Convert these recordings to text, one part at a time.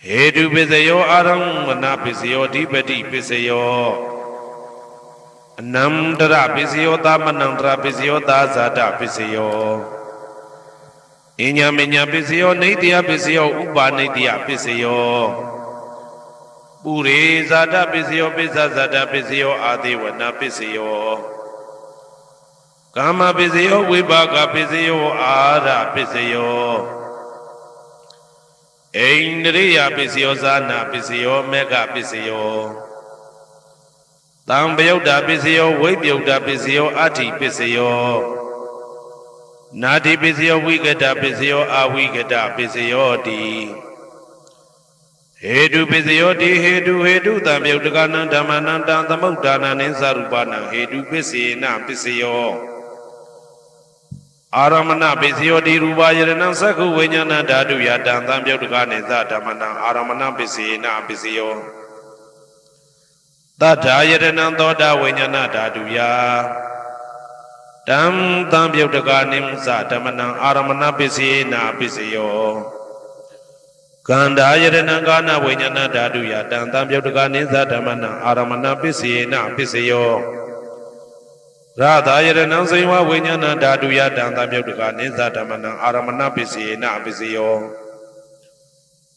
Hedu Pisayo Aram Manapisio Dipati Pisayo Namdra Pisio Tamanandra Pisio Dazada Pisio Inya Minya Pisio Nidia Pisio Uba Nidia Pisio Puri Zada Pisio Pisa Zada Pisio Adiwana Pisio Kama Pisio Wibaga Pisio Ara Pisio Indriya Pisio Zana Pisio Mega Pisio Tambyuda Pisio Wibyuda Pisio Ati Pisio Nati Pisio Wigata Pisio Awigata Pisio Di Hedu Pisio Di Hedu Tambyudagana Damananda Tamudana Ninsarubana Hedu Pisina Pisio Aramana Pisio Di Rubayana Saku Winyana Dadu Yatan Tambyudagane Zatamana Aramana Pisina Pisio Tata Yadana Toda Winyana Dadu Ya Tam Tambyudaganim Zatamana Aramana Pisina Pisio Ganda Yadana Gana Winyana Dadu Yatan Tambyudagane Zatamana Aramana Pisina Pisio Radha Yadana Sewa Winyana Dadu Yatan Tambyudagane Zatamana Aramana Pisina Pisio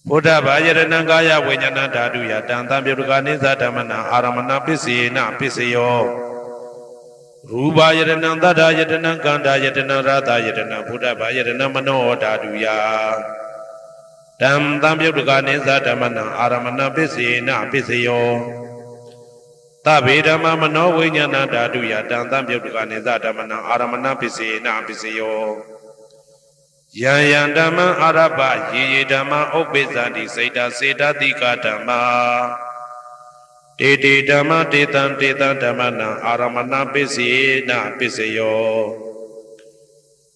Buddha Bayadana Gaya Winyana Dadu Yatan Tambyudagane Zatamana Aramana Pisina Pisio Ruba Yadana Dada Yadana Ganda Yadana Radha Yadana Buddha Bayadana Mano Dadu Ya Tam Tambyudagane Zatamana Aramana Pisina Pisio Tabedama Mano Winyana Dadu Yatan Tambyudagane Zatamana Aramana Pisina Pisio Yayandama Araba Yidama Obezandi Seda Seda Dika Dama Dede Dama Dedan Dedan Damana Aramana Pisina Pisio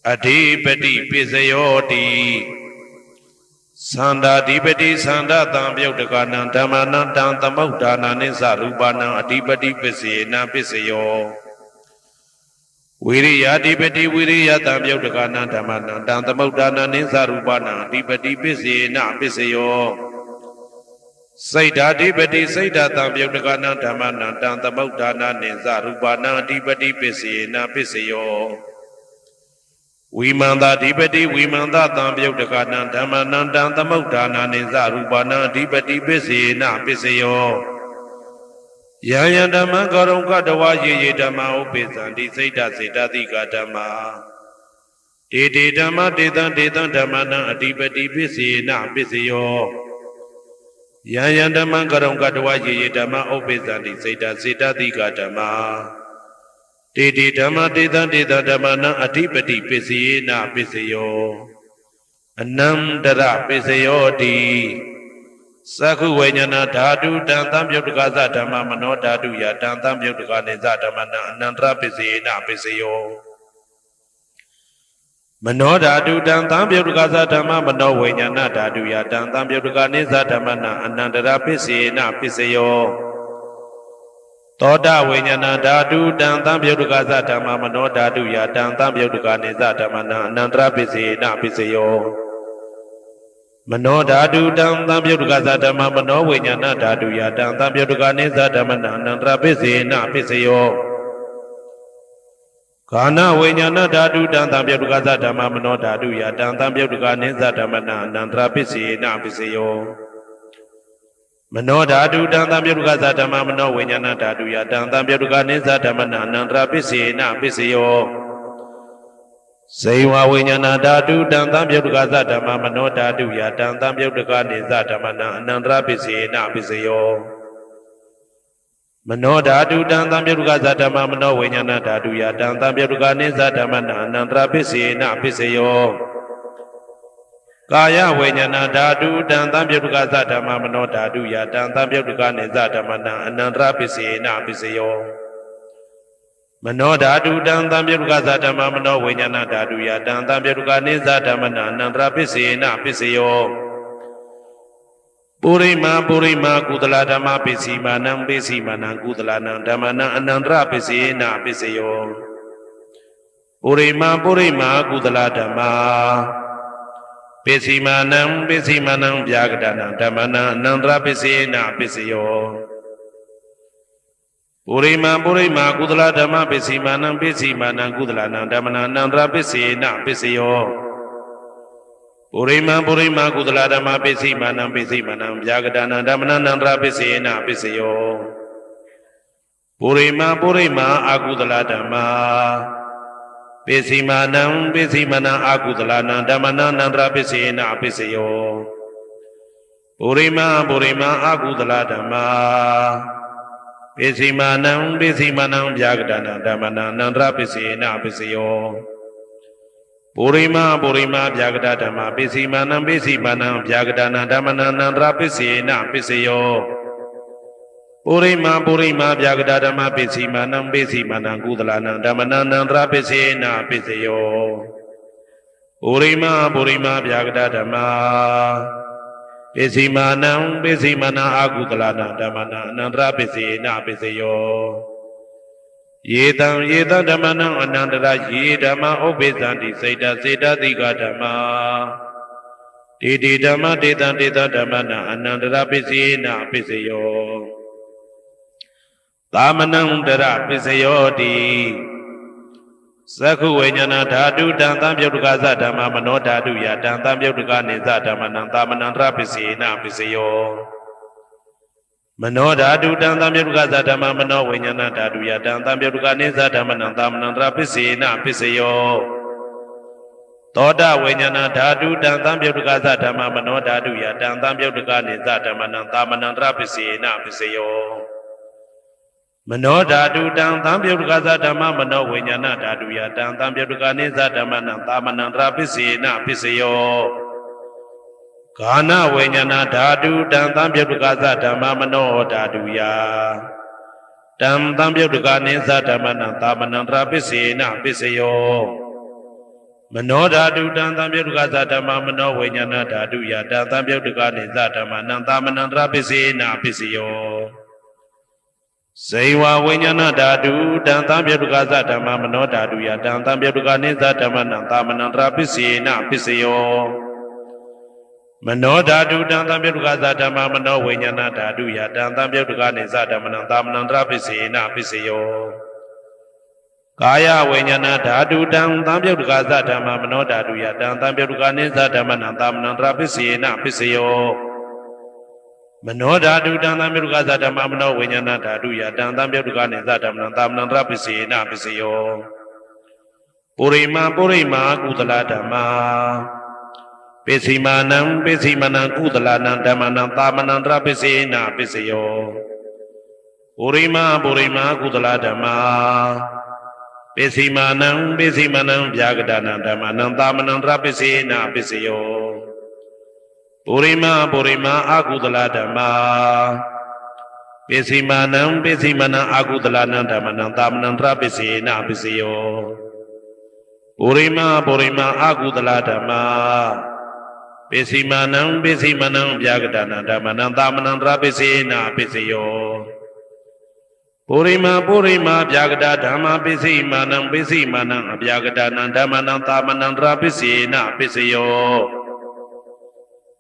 Adipati Pisio Di Sanda Dipati Sanda Tambyudagana Damana Tamudana Nisarubana Adipati Pisina Pisio Viriya Dipati Viriya Tambyudagana Damana Tamudana Nisarubana Adipati Pisina Pisio Saida Dipati Saida Tambyudagana Damana Tamudana Nisarubana Adipati Pisina Pisio Vimanda Dipati Vimanda Tambyudagana Damana Tamudana Nisarubana Adipati Pisina Pisio Yayandama Garonga Dawa Ye Dama Opezandi Seda Seda Dika Dama Dede Dama Dedan Dedan Damana Adipati Pisina Pisio Yayandama Garonga Dawa Ye Dama Opezandi Seda Seda Dika Dama Dede Dama Dedan Dedan Damana Adipati Pisina Pisio Anamdara Pisio Di Saku Winyana Dadu Dan Tambyudagaza Dhamma Mano Dadu Ya Dan Tambyudagane Zadamana Anandra Pisina Pisio Mano Dadu Dan Tambyudagaza Dhamma Mano Winyana Dadu Ya Dan Tambyudagane Zadamana Anandra Pisina Pisio Toda Winyana Dadu Dan Tambyudagaza Dhamma Mano Dadu Ya Dan Tambyudagane Zadamana Anandra Pisina Pisio Mano Dadu Dan Tambyudagaza Dhamma Mano Winyana Dadu Ya Dan Tambyudagane Zadamana Anandra Pisina Pisio Kana Winyana Dadu Dan Tambyudagaza Dhamma Mano Dadu Ya Dan Tambyudagane Zadamana Anandra Pisina Pisio Mano Dadu Dan Tambyudagaza Dhamma Mano Winyana Dadu Ya Dan Tambyudagane Zadamana Anandra Pisina Pisio Sewa Winyana Dadu Dan Tambyudagaza Dhamma Mano Dadu Ya Dan Tambyudagane Zadamana Anandra Pisina Pisio Mano Dadu Dan Tambyudagaza Dhamma Mano Winyana Dadu Ya Dan Tambyudagane Zadamana Anandra Pisina Pisio Kaya Winyana Dadu Dan Tambyudagaza Dhamma Mano Dadu Ya Dan Tambyudagane Zadamana Anandra Pisina Pisio Mano Dadu Dan Tambyudagaza Dhamma Mano Winyana Dadu Ya Dan Tambyudagane Zadamana Anandra Pisina Pisio Purima Kudala Dhamma Pisimanang Pisimanang Kudalanang Dhammana Anandra Pisina Pisio Purima Kudala Dhamma ပိစီမာနံပိစီမာနံဗျာကတနာဓမ္မနာအနန္တရပိစေနပိစယောပုရိမာကုသလဓမ္မပိစီမာနံပိစီမာနံကုသလနံဓမ္မနာအနန္တရပိစေနပိစယောပုရိမာကုသလဓမ္မပိစီမာနံပိစီမာနံဗျာကတနာဓမ္မနာအနန္တရပိစေနပိစယောပုရိမာအာကုသလဓမ္မပိစီမာနံပိစီမာနံအာကုသလနံဓမ္မနာအနန္တရပိစေနပိစယောပုရိမာအာကုသလဓမ္မပိစီမာနံဗျာကတနာဓမ္မနာအနန္တရပိစေနပိစယောပုရိမာဗျာကတဓမ္မပိစီမာနံဗျာကတနာဓမ္မနာအနန္တရပိစေနပိစယောပုရိမာဗျာကတဓမ္မပိစီမာနံကုသလနံဓမ္မနာအနန္တရပိစေနပိစယောပုရိမာဗျာကတဓမ္မပိစီမာနံအာကုသလနံဓမ္မနာအနန္တရပိစေနပိစယောယေတံဓမ္မနံအနန္တရယေဓမ္မဥပ္ပေသန္တိစေတတိကဓမ္မတေဓမ္မတေတံဓမ္မနံအနန္တရပိစေနပိစယောသာမနံတရပိစယောတိသက္ခုဝိညာဏဓာတုတံသံပြုတ်တကသဓမ္မမနောဓာတုယတံသံပြုတ်တကနေသဓမ္မနံသာမနံတရပိစေနပိစယောမနောဓာတုတံသံပြုတ်တကသဓမ္မမနောဝိညာဏဓာတုယတံသံပြုတ်တကနေသဓမ္မနံသာမနံတရပိစေနပိစယောသောတဝိညာဏဓာတုတံသံပြုတ်တကသဓမ္မမနောဓာတုယတံသံပြုတ်တကနေသဓမ္မနံသာမနံတရပိစေနပိစယောမနောဓာတုတံသံပြုတ်တကသဓမ္မမနောဝိညာဏဓာတုယတံသံပြုတ်တကနေသဓမ္မနံသာမနံတရပိစေနပိစယောဂာနဝိညာဏဓာတုတံသံပြုတ်တကသဓမ္မမနောဓာတုယတံသံပြုတ်တကနေသဓမ္မနံသာမနံတရပိစေနပိစယောမနောဓာတုတံသံပြုတ်တကသဓမ္မမနောဝိညာဏဓာတုယတံသံပြုတ်တကနေသဓမ္မနံသာမနံတရပိစေနပိစယောဇေဝဝိညာဏဓာတုတံသံပြုတ်တကသဓမ္မမနောဓာတုယတံသံပြုတ်တကနေသဓမ္မနံသာမနံတရပိစေနပိစယောမနောဓာတုတံသံပြုတ်တကသဓမ္မမနောဝိညာဏဓာတုယတံသံပြုတ်တကနေသဓမ္မနံသာမနံတရပိစေနပိစယောကာယဝိညာဏဓာတုတံသံပြုတ်တကသဓမ္မမနောဓာတုယတံသံပြုတ်တကနေသဓမ္မနံသာမနံတရပိစေနပိစယောမနောဓာတုတံသံပြုတ်တကသဓမ္မမနောဝိညာဏဓာတုယတံသံပြုတ်တကနေသဓမ္မနံသာမနံတရပိစေနပိစယောပုရိမာကုသလဓမ္မပိစီမာနံကုသလနံဓမ္မနံသာမနံတရပိစေနပိစယောပုရိမာကုသလဓမ္မပိစီမာနံဗျာကတနာဓမ္မနံသာမနံတရပိစေနပိစယောပုရိမာအာကုသလဓမ္မပိစီမာနံအာကုသလနံဓမ္မနံသာမနံတရပိစေနပိစယောပုရိမာအာကုသလဓမ္မပိစီမာနံဗျာကတနာဓမ္မနံသာမနံတရပိစေနပိစယောပုရိမာဗျာကတဓမ္မပိစီမာနံအဗျာကတနာဓမ္မနံသာမနံတရပိစေနပိစယော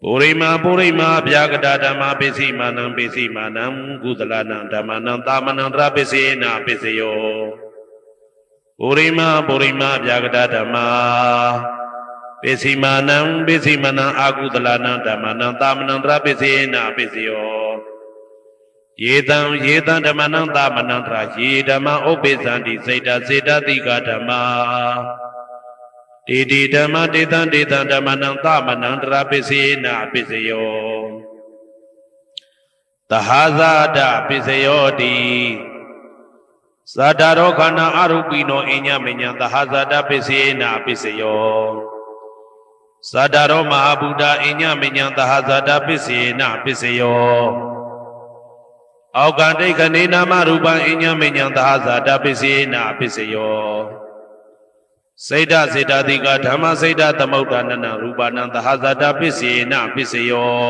ပုရိမာဗျာကတဓမ္မပိစီမာနံကုသလနံဓမ္မနံသာမနံတရပိစေနပိစယောပုရိမာဗျာကတဓမ္မပိစီမာနံအာကုသလနံဓမ္မနံသာမနံတရပိစေနပိစယောယေတံဓမ္မနံသာမနံတရယေဓမ္မဥပ္ပေသန္တိစေတတိကဓမ္မတေဓမ္မတေတံဓမ္မနံသာမနံတရပိစေနပိစယောသဟာဇာတပိစယောတိသတ္တရောခန္ဓာအရူပိနောအညမညံသဟာဇာတပိစေနပိစယောသတ္တရောမဟာဗုဒ္ဓအညမညံသဟာဇာတပိစေနပိစယောအောက်ကတိခဏေနာမရူပံအညမညံသဟာဇာတပိစေနပိစယောစေတတိကဓမ္မစေတသမုဋ္ဌာနနရူပနံသဟာဇာတပိစေနပိစယော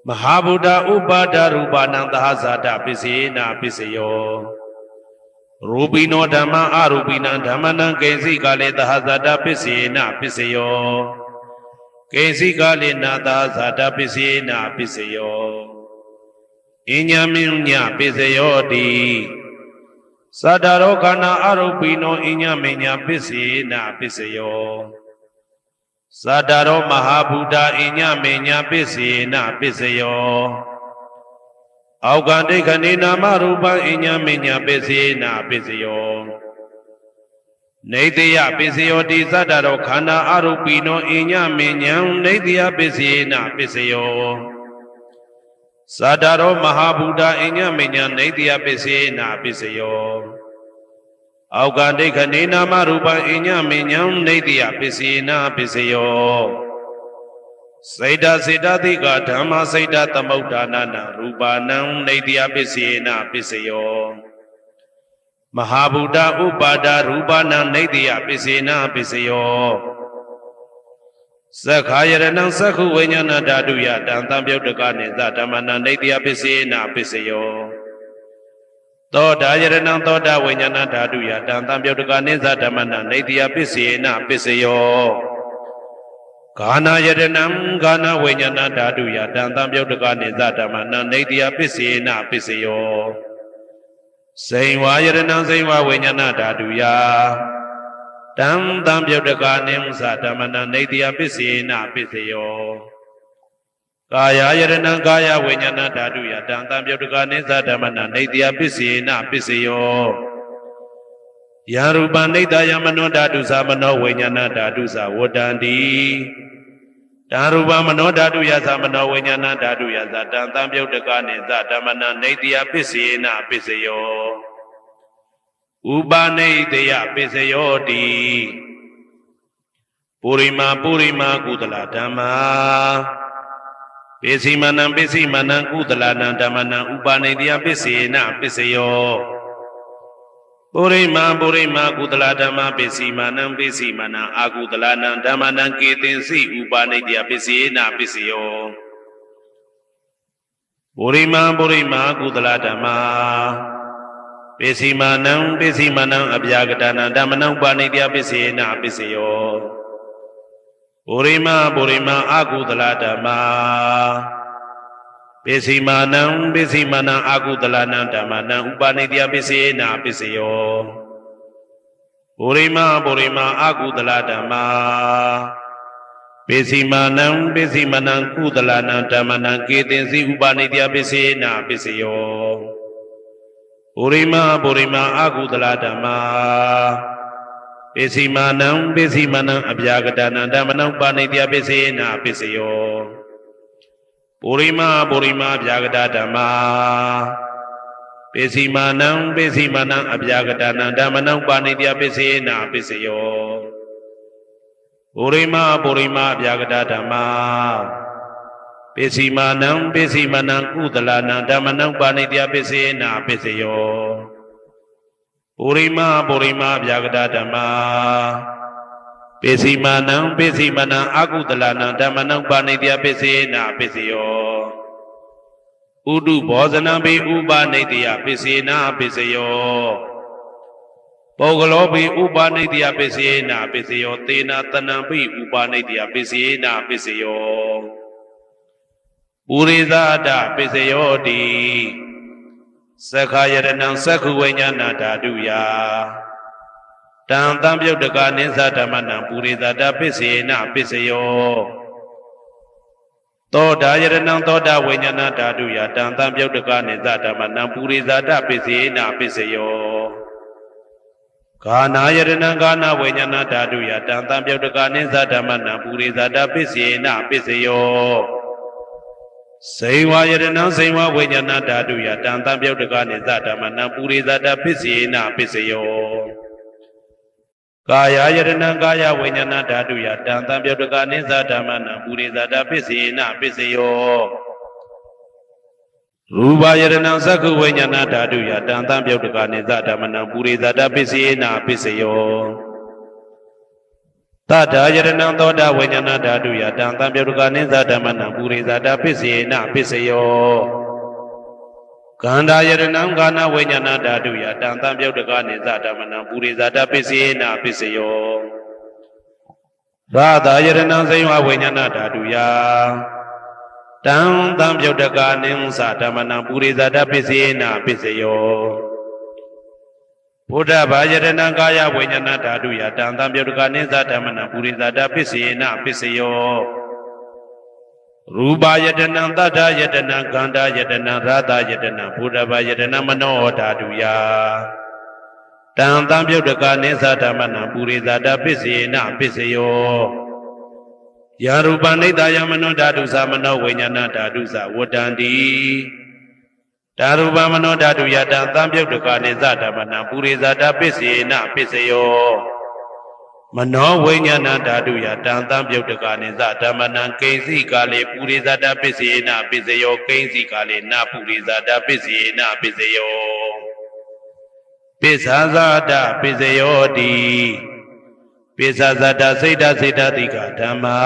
မဟာဗုဒ္ဓဥပါဒရူပနံသဟာဇာတပိစေနပိစယောရူပိနောဓမ္မအရူပိနံဓမ္မနံကေစီကလေသဟာဇာတပိစေနပိစယော ကိဉ္စီကာလေနာသာဇာတပစ္စယေနပစ္စယောအညမင်းညပစ္စယောတိသတ္တရောခန္ဓာအရုပိနောအညမညပစ္စယေနပစ္စယောသတ္တရောမဟာဗုဒ္ဓအညမညပစ္စယေနပစ္စယောအောက်ကဒိဋ္ဌနေနာမရူပံအညမညပစ္စယေနပစ္စယောနေတယပစ္စယောတိသတ္တရောခန္ဓာအရုပိနောအညမညံနေတယပစ္စယေနပစ္စယောသတ္တရောမဟာဗုဒ္ဓအညမညနေတယပစ္စယေနပစ္စယောအောက်ကဒိဋ္ဌနေနာမရူပံအညမညံနေတယပစ္စယေနပစ္စယောစေတစေတသိကဓမ္မစေတသမုဋ္ဌာနာနာရူပနံနေတယပစ္စယေနပစ္စယောမဟာဗုဒ္ဓဥပါဒရူပနံနေတယပစ္စေနပစ္စယောသက္ခာယရဏံသက္ခုဝိညာဏဓာတုယတံသံပြုတ်တကနေသဓမ္မနံနေတယပစ္စေနပစ္စယောသောတာယရဏံသောတာဝိညာဏဓာတုယတံသံပြုတ်တကနေသဓမ္မနံနေတယပစ္စေနပစ္စယောဂာနာယရဏံဂာနာဝိညာဏဓာတုယတံသံပြုတ်တကနေသဓမ္မနံနေတယပစ္စေနပစ္စယောစိန်ဝါယရဏံစိန်ဝါဝိညာဏဓာတုယတံသံပြုတ်တကာနိသဓမ္မနံနေတယပစ္စေနပစ္စယောကာယယရဏံကာယဝိညာဏဓာတုယတံသံပြုတ်တကာနိသဓမ္မနံနေတယပစ္စေနပစ္စယောယရူပနိတယမနောဓာတုသမနောဝိညာဏဓာတုသဝတ္တန္တိတံရူပမနောဓာတုယသမနောဝိညာဏဓာတုယသတံသံပြုတ်တကာနိသဓမ္မနံနေတယပစ္စေနပစ္စယောဥပနိတယပစ္စယောတိပုရိမာကုသလဓမ္မာပိစိမနံကုသလနံဓမ္မနံဥပနိတယပစ္စေနပစ္စယောပုရိမာကုသလဓမ္မာပိစိမနံအာကုသလနံဓမ္မနံကေတင်စီဥပနိတယပစ္စေနပစ္စယောပုရိမာကုသလဓမ္မာပိစိမနံအဗျာကတနာဓမ္မနံပါဏိတယပစ္စေနပစ္စယောပုရိမာအာကုသလဓမ္မာပိစိမနံအာကုသလနံဓမ္မနံဥပါဏိတယပစ္စေနပစ္စယောပုရိမာအာကုသလဓမ္မာပိစိမနံကုသလနံဓမ္မနံကေတင်စီဥပါဏိတယပစ္စေနပစ္စယောပုရိမာအာကုသလဓမ္မာပိစိမနံအဗျာကတနာဓမ္မနံပါဏိတယပစ္စေနပစ္စယောပုရိမာအဗျာကတဓမ္မာပိစိမနံအဗျာကတနာဓမ္မနံပါဏိတယပစ္စေနပစ္စယောပုရိမာအဗျာကတဓမ္မာပိစိမနံကုသလနံဓမ္မနံပါဏိတယပစ္စေနပစ္စယောပုရိမာအဗျာကတဓမ္မာပိစိမနံအာကုသလနံဓမ္မနံပါဏိတယပစ္စေနပစ္စယောဥဒုဘောဇနံပိဥပနိတယပစ္စေနပစ္စယောပုဂ္ဂလောပိဥပနိတယပစ္စေနပစ္စယောသေနတနံပိဥပနိတယပစ္စေနပစ္စယောပုရိသဒပစ္စယောတိသက္ခာယရဏံသက္ခုဝိညာဏဓာတုယတံသံပြုတ်တကာနိသဓမ္မနံပုရိသဒပစ္စေနပစ္စယောသောတာယရဏံသောတာဝိညာဏဓာတုယတံသံပြုတ်တကာနိသဓမ္မနံပုရိသဒပစ္စေနပစ္စယောဂာနာယရဏံဂာနာဝိညာဏဓာတုယတံသံပြုတ်တကာနိသဓမ္မနံပုရိသဒပစ္စေနပစ္စယောစိန်ဝါယရဏံစိန်ဝါဝိညာဏဓာတုယတံသံပြုတ်တကာနိသဓမ္မနံပုရိသဒပစ္စေနပစ္စယောကာယယရဏံကာယဝိညာဏဓာတုယတံသံပြုတ်တကာနိသဓမ္မနံပုရိသဒပစ္စေနပစ္စယောရူပယရဏံသက္ခုဝိညာဏဓာတုယတံသံပြုတ်တကာနိသဓမ္မနံပုရိသဒပစ္စေနပစ္စယောသတ္တာယရဏံသောတာဝိညာဏဓာတုယတံသံပြုတ်တကာနိသဓမ္မနံပုရိသဒပစ္စေနပစ္စယောကန္တာယရဏံကာနဝိညာဏဓာတုယတံသံပြုတ်တကာနိသဓမ္မနံပုရိသဒပစ္စေနပစ္စယော ရာသာယရဏံဇိဝဝိညာဏဓာတုယတံတံပြုတ်တကာနိသဓမ္မနံပုရိသတပစ္စေနပစ္စယောဘုဒ္ဓဘာယရဏံကာယဝိညာဏဓာတုယတံတံပြုတ်တကာနိသဓမ္မနံပုရိသတပစ္စေနပစ္စယောရူပယတနံတတ္ထယတနံခန္ဓာယတနံရာသယတနံဘုဒ္ဓဘာယတနံမနောဓာတုယတံတံပြုတ်တကာနိသဓမ္မနံပုရိသတပစ္စေနပစ္စယောယာရူပနိတယမနောဓာတုသမနောဝိညာဏဓာတုသဝတ္တန္တိဓာရူပမနောဓာတုယတံသံပြုတ်တကာနိသဓမ္မနံပုရိသတပစ္စေနပစ္စယောမနောဝိညာဏဓာတုယတံသံပြုတ်တကာနိသဓမ္မနံကိဉ္စီကာလေပုရိသတပစ္စေနပစ္စယောကိဉ္စီကာလေနပုရိသတပစ္စေနပစ္စယောပစ္ဆာဇာတပစ္စယောတိပိစ္ဆာဇာတစိတ်တစိတ်တတိကဓမ္မာ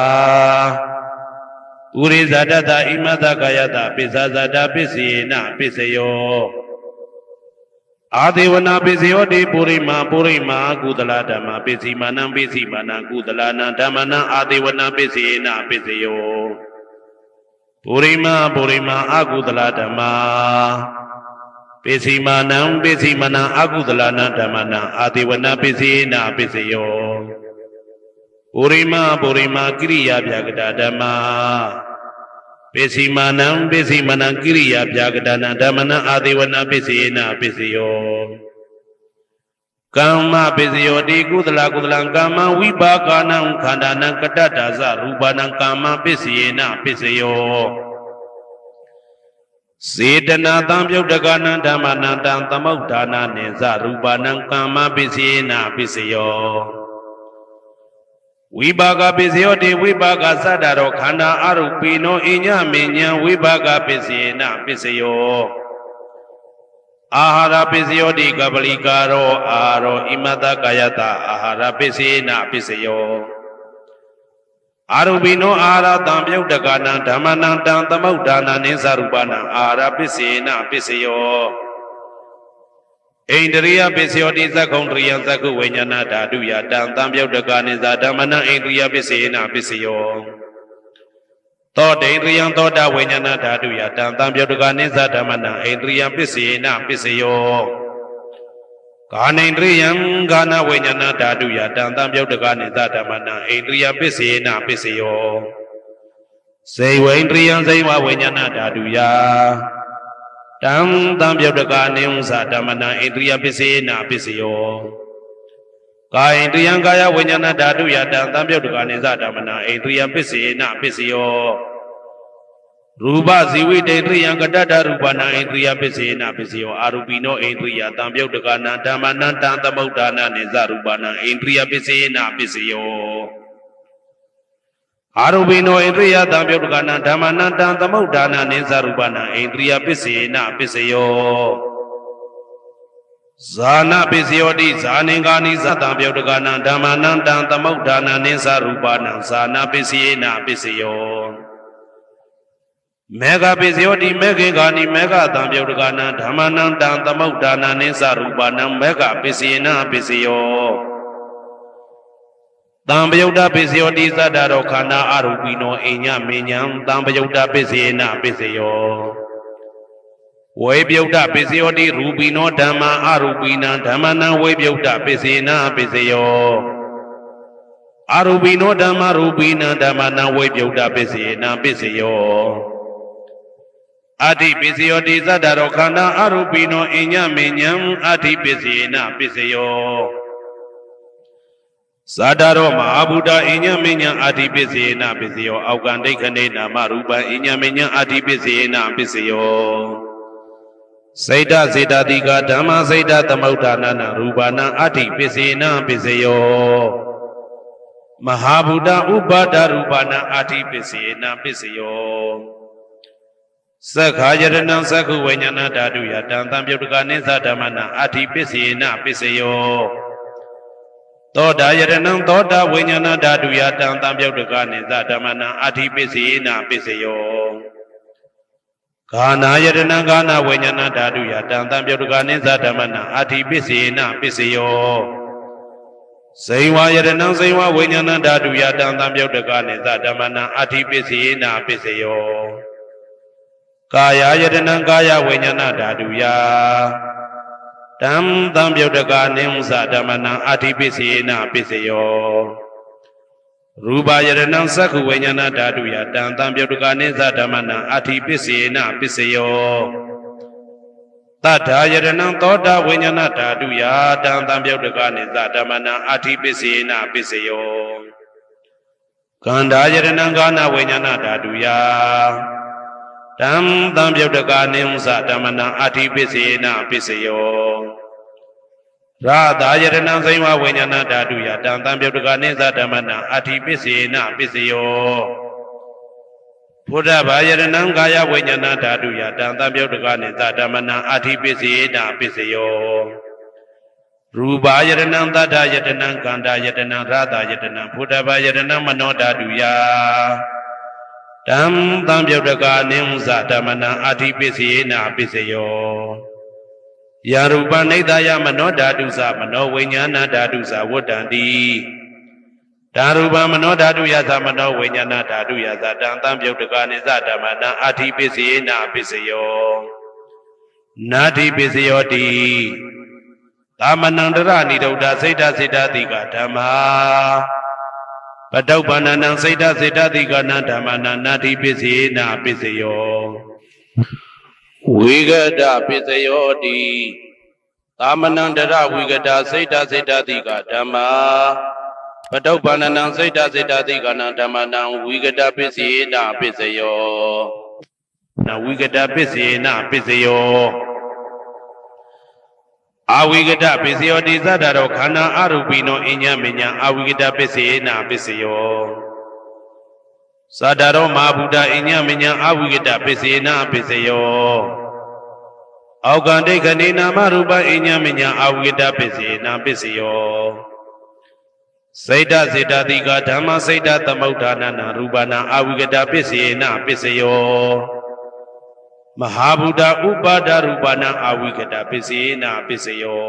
ဥရိဇာတတဣမတကာယတပိစ္ဆာဇာတပစ္စေနပစ္စယောအာဒေဝနာပစ္စယောတိပုရိမာကုသလဓမ္မာပစ္စည်းမာနံပစ္စည်းမာနံကုသလနာဓမ္မနံအာဒေဝနာပစ္စေနပစ္စယောပုရိမာအကုသလဓမ္မာပစ္စည်းမာနံပစ္စည်းမာနံအကုသလနာဓမ္မနံအာဒေဝနာပစ္စေနပစ္စယောပုရိမာကိရိယာပြကတာဓမ္မာပစ္စည်းမာနံကိရိယာပြကတာနံဓမ္မနံအာဒေဝနာပစ္စေနပစ္စယောကမ္မပစ္စယောတိကုသလကမ္မဝိပါကနံခန္ဓာနံကတ္တတာဇရူပနံကမ္မပစ္စေနပစ္စယောစေတနာတံပြုတ်တကနံဓမ္မနံတံသမုဋ္ဌာနာနိဇရူပနံကမ္မပစ္စေနပစ္စယောဝိပါကပစ္စယောတိဝိပါကသတ္တရောခန္ဓာအရုပိနောအညမေညံဝိပါကပစ္စေနပစ္စယောအာဟာရပစ္စယောတိကပလိကာရောအာရောဣမတကာယတအာဟာရပစ္စေနပစ္စယောအာရုပိနောအာဟာရတံပြုတ်တကနံဓမ္မနံတံသမုဋ္ဌာနာနိသရူပနံအာဟာရပစ္စေနပစ္စယောဣန္ဒရိယပစ္စယောတိသက္ကုံတရိယသက္ကုဝိညာဏဓာတုယတံသံပြုတ်တကနိသဓမ္မနံဣန္ဒရိယပစ္စေနပစ္စယောသောတေန္ဒရိယသောတဝိညာဏဓာတုယတံသံပြုတ်တကနိသဓမ္မနံဣန္ဒရိယပစ္စေနပစ္စယောကာနိန္ဒရိယကာနဝိညာဏဓာတုယတံသံပြုတ်တကနိသဓမ္မနံဣန္ဒရိယပစ္စေနပစ္စယောဇေဝိန္ဒရိယဇေဝဝိညာဏဓာတုယတံသံပြုတ်တကနိဥ္စဓမ္မနံဣန္ဒရိယပစ္စေနပစ္စယောကာယိန္ဒရိယကာယဝိညာဏဓာတုယတံသံပြုတ်တကနိသဓမ္မနံဣန္ဒရိယပစ္စေနပစ္စယောရူပဇီဝိတေန္ဒရိယကတ္တရူပနံဣန္ဒရိယပစ္စေနပစ္စယောအာရူပိနောဣန္ဒရိယသံပြုတ်တကနံဓမ္မနံတံသမုဋ္ဌာနာနိသရူပနံဣန္ဒရိယပစ္စေနပစ္စယောအာရုပိနောဣန္ဒရိယသံပြုတ်တကနံဓမ္မနံတံသမုဋ္ဌာနာနိသရူပနံဣန္ဒရိယပစ္စေနပစ္စယောဇာနာပစ္စယောတိဇာနိကာနိသတံပြုတ်တကနံဓမ္မနံတံသမုဋ္ဌာနာနိသရူပနံဇာနာပစ္စေနပစ္စယောမေဃပစ္စယောတိမေခေကာနိမေဃသံပြုတ်တကနံဓမ္မနံတံသမုဋ္ဌာနာနိသရူပနံမေဃပစ္စေနပစ္စယောတံပယုတ်တပစ္စယောတိသတ္တရောခန္ဓာအရူပိနောအိညမေညံတံပယုတ်တပစ္စေနပစ္စယောဝေပယုတ်တပစ္စယောတိရူပိနောဓမ္မာအရူပိနံဓမ္မနံဝေပယုတ်တပစ္စေနပစ္စယောအရူပိနောဓမ္မာရူပိနံဓမ္မနံဝေပယုတ်တပစ္စေနပစ္စယောအဋ္ဌိပစ္စယောတိသတ္တရောခန္ဓာအရူပိနောအိညမေညံအဋ္ဌိပစ္စေနပစ္စယောဇာတာရောမဟာဗုဒ္ဓအိညမေညံအာတိပစ္စေနပစ္စယောအောက်ကံဒိဋ္ဌိနေနာမရူပံအိညမေညံအာတိပစ္စေနပစ္စယောစိတ်တစေတတိကဓမ္မစိတ်တသမုဋ္ဌာနာနရူပနံအာတိပစ္စေနပစ္စယောမဟာဗုဒ္ဓဥပါဒရူပနံအာတိပစ္စေနပစ္စယောသက္ခာယရဏံသက္ခုဝိညာဏဓာတုယတံသံပြုတ်တကနိသဓမ္မနံအာတိပစ္စေနပစ္စယောသောတာယရဏံသောတာဝိညာဏဓာတုယတံသံပြုတ်တကနိသဓမ္မနံအာတိပစ္စေနပစ္စယောဂာနာယရဏံဂာနာဝိညာဏဓာတုယတံသံပြုတ်တကနိသဓမ္မနံအာတိပစ္စေနပစ္စယော ဇိဝယရဏံဇိဝဝိညာဏဓာတုယတံသံပြုတ်တကနိသဓမ္မနံအဋ္ဌိပစ္စယေနပစ္စယောကာယယတနံကာယဝိညာဏဓာတုယတံသံပြုတ်တကနိဥ္စဓမ္မနံအဋ္ဌိပစ္စယေနပစ္စယောရူပယရဏံသက္ခုဝိညာဏဓာတုယတံသံပြုတ်တကနိသဓမ္မနံအဋ္ဌိပစ္စယေနပစ္စယောတတ္ထာယရဏံသောတာဝိညာဏဓာတုယတံသံပြုတ်တကနိသဓမ္မနံအဋ္ဌိပစ္စယေနပစ္စယောကန္ဓာယရဏံကာနဝိညာဏဓာတုယတံသံပြုတ်တကနိဥ္စဓမ္မနံအဋ္ဌိပစ္စယေနပစ္စယောရာသာယရဏံဇိဝဝိညာဏဓာတုယတံသံပြုတ်တကနိသဓမ္မနံအဋ္ဌိပစ္စယေနပစ္စယောဘုဒ္ဓဘာယရဏံကာယဝိညာဏဓာတုယတံသံပြုတ်တကနိသဓမ္မနံအဋ္ဌိပစ္စယေနပစ္စယောရူပယရဏံသတ္တယတနံကန္တာယတနံရာသာယတနံဘုဒ္ဓဘာယရဏံမနောဓာတုယတံသံပြုတ်တကနိဥ္စဓမ္မနံအဋ္ဌိပစ္စယေနပစ္စယောယာရူပနိဒာယမနောဓာတုသမနောဝိညာဏဓာတုသဝတ္တံတိဓာရူပမနောဓာတုယသမနောဝိညာဏဓာတုယသတံသံပြုတ်တကနိသဓမ္မနံအဋ္ဌိပစ္စယေနပစ္စယောနာတိပစ္စယောတိသာမဏံတရဏိဒုဒ္ဓစိတ်တစေတတိကဓမ္မာပတုပ္ပန္နံစိတ်တစေတတိကနံဓမ္မနံနာတိပစ္စယေနပစ္စယောဝိဂဒပစ္စယောတိသာမဏံတရဝိဂဒစိတ်တစေတတိကဓမ္မာပတုပ္ပန္နံစိတ်တစေတတိကနံဓမ္မနံဝိဂဒပစ္စယေနပစ္စယောနဝိဂဒပစ္စယေနပစ္စယောအဝိဂဒပစ္စယောတိသတ္တရောခန္ဓာအရူပိနောအညမညာအဝိဂဒပစ္စယေနပစ္စယောသတ္တရောမဟာဗုဒ္ဓအညမညာအဝိဂဒပစ္စယေနပစ္စယောအောက်ကံဒိဋ္ဌိနာမရူပအညမညာအဝိဂဒပစ္စယေနပစ္စယောစိတ်တစေတတိကဓမ္မစိတ်တသမုဋ္ဌာနနာရူပနာအဝိဂဒပစ္စယေနပစ္စယောမဟာဗုဒ္ဓဥပါဒရူပနာအဝိဂဒပစ္စယေနပစ္စယော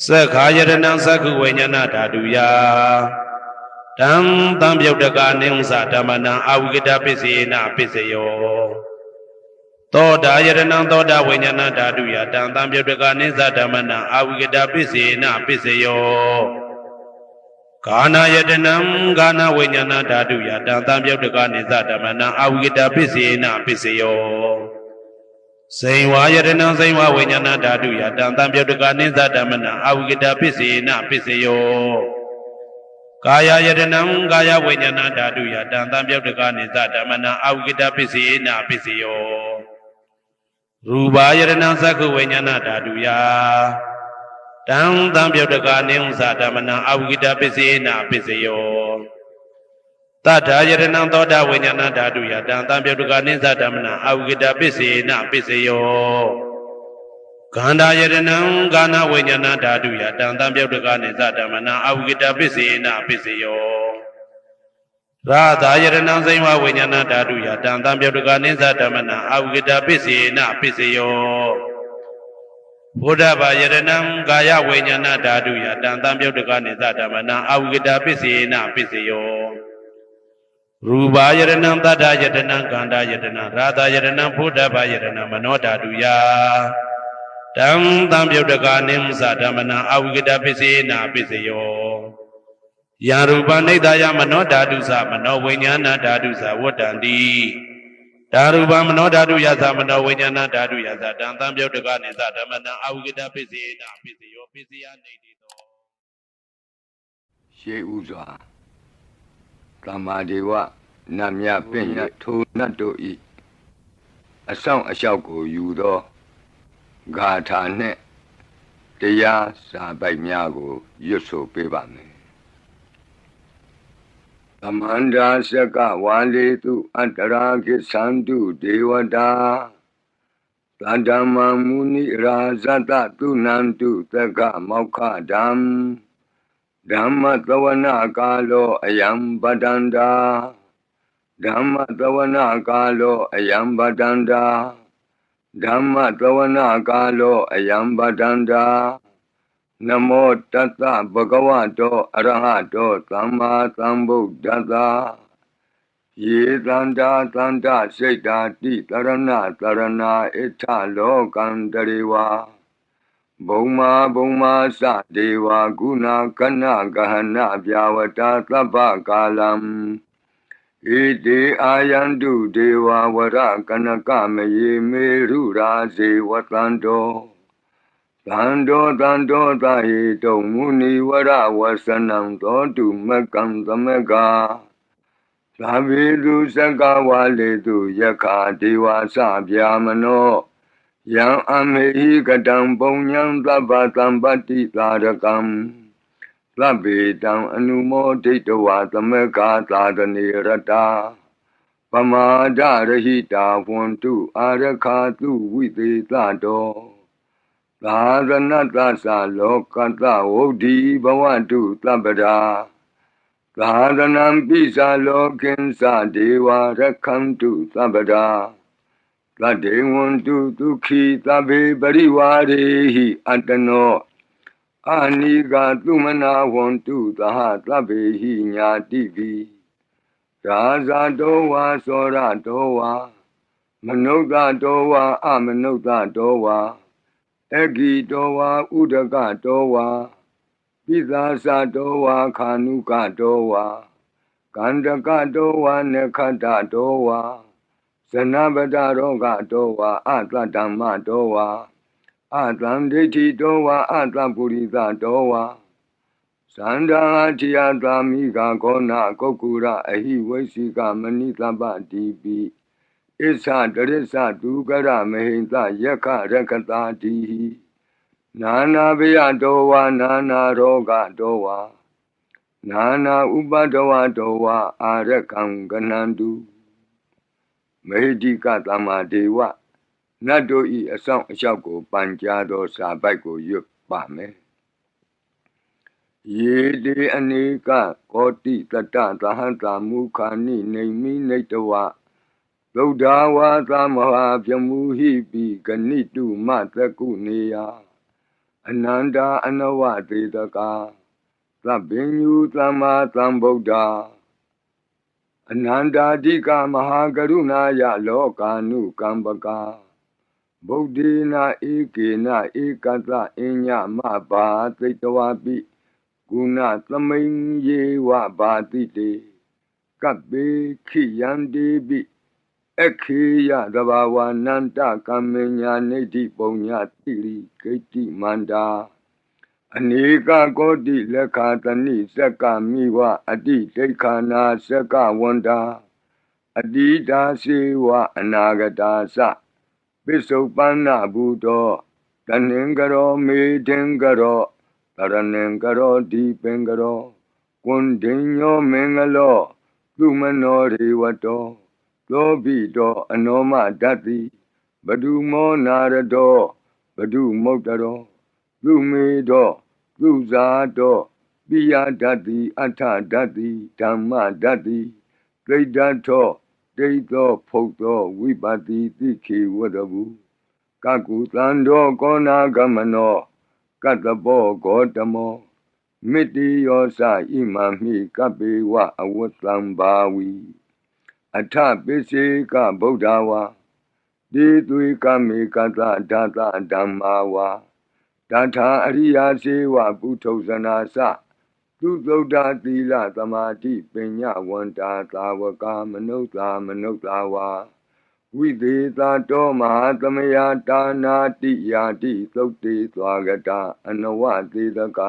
သက္ခာယရဏံသက္ခုဝိညာဏဓာတုယတံသံပြုတ်တကနိဥ္စဓမ္မနံအဝိဂဒပစ္စယေနပစ္စယောသောတာယရဏံသောတာဝိညာဏဓာတုယတံသံပြုတ်တကနိသဓမ္မနံအဝိဂဒပစ္စယေနပစ္စယောကာနာယတနံကာနဝိညာဏဓာတုယတံသံပြုတ်တကနိသဓမ္မနံအဝိဂဒပစ္စယေနပစ္စယောဇိဝယတနံဇိဝဝိညာဏဓာတုယတံသံပြုတ်တကနိသဓမ္မနံအဝိဂဒပစ္စယေနပစ္စယောကာယယတနံကာယဝိညာဏဓာတုယတံသံပြုတ်တကနိသဓမ္မနံအဝိဂဒပစ္စယေနပစ္စယောရူပယရဏံသက္ခုဝိညာဏဓာတုယတံသံပြုတ်တကနိဥ္စဓမ္မနံအဝိဂဒပစ္စယေနပစ္စယောတတ္ထာယရဏံသောတာဝိညာဏဓာတုယတံသံပြုတ်တကနိသဓမ္မနံအဝိဂဒပစ္စယေနပစ္စယောကန္ဓာယရဏံကာနဝိညာဏဓာတုယတံသံပြုတ်တကနိသဓမ္မနံအဝိဂဒပစ္စယေနပစ္စယောရာသာယရဏံဇိဝဝိညာဏဓာတုယတံသံပြုတ်တကနိသဓမ္မနံအဝိဂဒပစ္စယေနပစ္စယောဘုဒ္ဓဘာယရဏံကာယဝိညာဏဓာတုယတံသံပြုတ်တကနိသဓမ္မနံအဝိဂဒပစ္စယေနပစ္စယောရူပယရဏံတတ္တယတနံကန္တာယတနံရာသာယရဏံဘုဒ္ဓဘာယရဏံမနောဓာတုယတံသံပြုတ်တကနိဥ္စဓမ္မနံအဝိဂဒပစ္စယေနပစ္စယောယာရူပနိဒာယမနောဓာတုသမနောဝိညာဏဓာတုသဝတ္တံတိဓာရူပမနောဓာတုယသမနောဝိညာဏဓာတုယသတံသံပြုတ်တကနိသဓမ္မနံအဝိဂဒပစ္စယေနပစ္စယောပစ္စယနေတိသောရှေးဥစွာကမ္မာဒေဝနတ်မြပင့်ရထိုနတ်တို့ဤအဆောင်အလျှောက်ကိုယူသောဂါထာနှင့်တရားစာပိုက်များကိုရွတ်ဆိုပေးပါမယ်သမန္တာစကဝါလေတုအတ္တရာကိသန္တုဒေဝတာသန္ဓမ္မမုနိရာဇတတုနန္တုသက္ကမောက္ခဓမ္မဓမ္မသဝနာကာလောအယံပတန္တာဓမ္မသဝနာကာလောအယံပတန္တာဓမ္မသဝနာကာလောအယံပတန္တာ နမောတတ္တဗဂဝတောအရဟတောသမ္မာသမ္ဗုဒ္ဓတ္တယေတန္တာတန္တစိတ်တာတိတရဏတရဏဣထလောကံတရေဝါဘုံမာစဒေဝဂုဏကနဂဟနဗျာဝတာသဗ္ဗကာလံဣတိအာယန္တုဒေဝဝရကနကမယေမေရုရာဇေဝတန္တောသန္တောသာဟိတုံမုနိဝရဝဆနံသောတုမကံသမဂာသဗ္ဗေတုစကဝါလေတုယက္ခာဒေဝသဗျာမနောယံအမေဟိကတံပုံညံသဗ္ဗသံပတ္တိသာရကံသဗ္ဗေတံအနုမောဒိတဝသမဂာသာသနေရတာပမာဒရဟိတာဝန္တုအာရခာတုဝိသေသတောသာသနတ္တသလောကတဝုဒ္ဓီဘဝတုသဗ္ဗရာသာသနံပိသလောကင်္စဒေဝရခန္တုသဗ္ဗရာသတ္တေဝန္တုဒုက္ခိသဗ္ဗေပရိဝါရေဟိအတ္တနောအာနိကသုမနာဝန္တုသဟသဗ္ဗေဟိညာတိပိရာဇာတောဝါသောရတောဝါမနုဿတောဝါအမနုဿတောဝါအဂိတောဝါဥဒကတောဝါပိသာသတောဝါခာနုကတောဝါကန္တကတောဝါနခတ္တတောဝါဇနဗတရောဂတောဝါအတ္တဓမ္မတောဝါအတံဒိဋ္ဌိတောဝါအတ္တပုရိသတောဝါသန္တာတိယသာမိဂါခောနာကုက္ကုရအဟိဝိသိကမဏိသဗ္ဗတိပိဣစ္ဆတရစ္ဆသူကရမဟိံသယက္ခရကတာတိနာနာဘေယတောဝါနာနာရောဂတောဝါနာနာဥပဒဝတောဝါအာရကံကနန္တုမဟိတိကသမ္မာဒေဝနတ်တို့ဤအဆောင်အလျှောက်ကိုပန်ကြားသောစာပိုက်ကိုရွတ်ပါမယ်ယေတေအနေကကောတိတတသဟံတာမုခာနိနေမိနေတဝသုဒ္ဓဝါသမဟာပြမူဟိပိဂဏိတုမသကုနေယအနန္တာအနဝသေတကာသဗ္ဗညုသမ္မာသမ္ဗုဒ္ဓအနန္တာတိကမဟာကရုဏာယလောကာနုကမ္ပကာဗုဒ္ဓေနဧကေနဧကတအညမဘာသိတဝပိဂုဏသမိန်ယေဝဘာတိတေကပ္ပေခိယံတေပိခေယသဘာဝနန္တကမ္မညာနေတိပုံညာတိရိဂိတိမန္တာအနေကကောတိလက်ခာတဏိစက္ကမိဝအတိဒိဋ္ဌာနာစက္ကဝန္တာအတိတာစေဝအနာဂတာသပိစုပန္နဘူတောတဏင်္ဂရောမေဒင်္ဂရောတရဏင်္ဂရောဒီပင်္ဂရောကွန်ဒိညောမင်္ဂလောသုမနောရေဝတောသောဘိတောအနောမတတိဘဒုမောနာရတောဘဒုမုတ်တရောသူမေတောသူဇာတောပိယတတိအထတတိဓမ္မတတိသိတ္တထောဒိဋ္ဌောဖုတ်သောဝိပတိတိခေဝတဘူကကုသန္တောကောနာဂမနောကတ္တပောဂောတမောမိတိယောသဣမံမိကပ္ပေဝအဝတ္တံဘာဝီအထပိစေကဗုဒ္ဓဝါဒေသွေကမေကတဓာတဓမ္မာဝါတထာအရိယာစေဝပုထုဇနာသသူသုဒ္ဓသီလသမာဓိပညာဝန္တာသာဝကမနုဿာဝါဝိသေသတောမဟာသမယတာနာတိယာတိသုတ်တေသွားကတာအနဝသေတက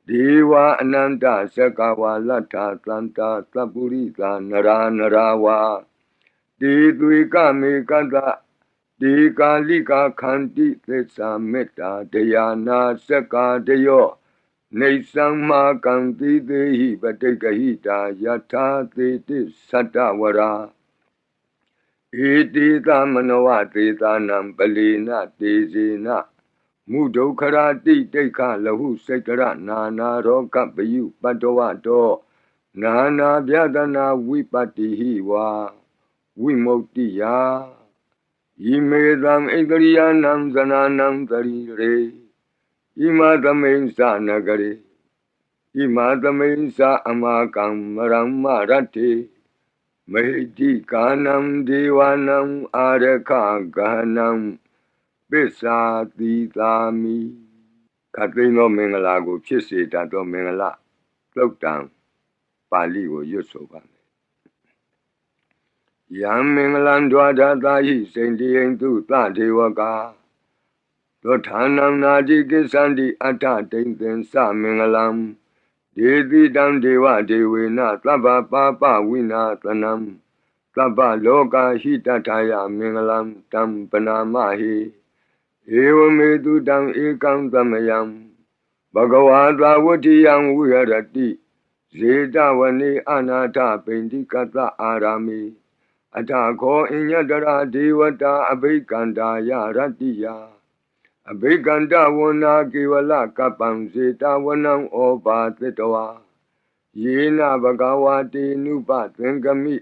ဒေဝအနန္တစကဝါလတ္ထသန္တာသပ္ပုရိသနရာဝါတေသွေကမေကတဒေကာလိကခန္တိသစ္စာမေတ္တာဒယာနာစကာတယောနေသမ္မာကံတိသေဟိပတိကဟိတာယထာသေတိသတ္တဝရာဧတိသမနဝသေသနံပလေနတေဇေနမုဒုခရာတိတိခလဟုစိတ်ကရနာနာရောကပယုပတ္တဝတောနာနာဗျဒနာဝိပတ္တိဟိဝါဝိမု ക്തി ယာယိမေသံဣန္ဒရိယနံဇနာနံသရိရေ ima taminsa nagari ima taminsa amakam rammarati mahiti kanam devanam araka gahanam Pisatitami ခတ်သိမ်းသောမင်္ဂလာကိုဖြစ်စေတတ်သောမင်္ဂလာသုတ်တံပါဠိကိုရွတ်ဆိုပါမယ်ယံမင်္ဂလံဒွါဒတာဟိစိန္တိယံသူသဒေဝကာသောဌာနံနာတိကိသန္တိအတ္ထတိန်သင်္စမင်္ဂလံဒေတိတံဒေဝဒေဝေနသဗ္ဗပါပဝိနာသနံသဗ္ဗလောကဟိတထာယမင်္ဂလံတံပနာမဟိဧဝမေတုတံဧကံသမယံဘဂဝါသာဝတ္တိယံဝိဟရတိဇေတဝနေအနာထပိန္တိကတအာရာမိအထခောအညတရာဒေဝတာအဘိကန္တာယရတ္တိယအဘိကန္တဝနာကေဝလကပ္ပံဇေတဝနံဩဘာသတ္တဝါယေနဘဂဝါတေနုပသင်္ကမိ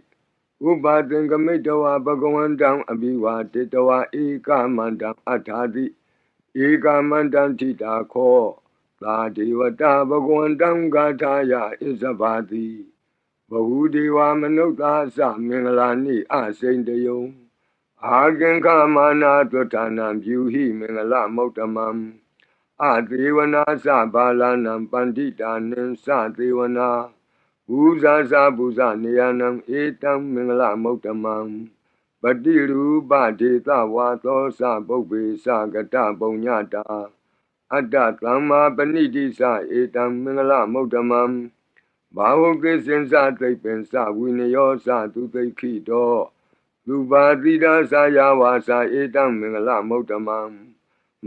ဥပသင်္ကမိတဝါဘဂဝန္တံအဘိဝါတေတဝါဧကမန္တံအထာတိဧကမန္တံထိတာခောသာဒေဝတာဘဂဝန္တံဂါထာယဣဇဘာတိဘဟုဒေဝမနုဿာသမင်္ဂလာနိအစိန်တယုံအာကင်္ခမာနာသွဋ္ဌာနံပြုဟိမင်္ဂလမௌတ္တမံအသေဝနာသဘာလနံပန္တိတာနိသသေဝနာဘူဇာသဘူဇနေယနံဧတံမင်္ဂလမௌတ္တမံပတိရူပဒေသဝါသောသပုပ္ပေသကတပုံညတာအတ္တသမ္မာပဏိတိသဧတံမင်္ဂလမௌတ္တမံဘာဝကိစင်္စသိပ္ပင်္စဝိနယောသသူသိခိတောသူပါတိတာသာယဝါစာဧတံမင်္ဂလမௌတ္တမံ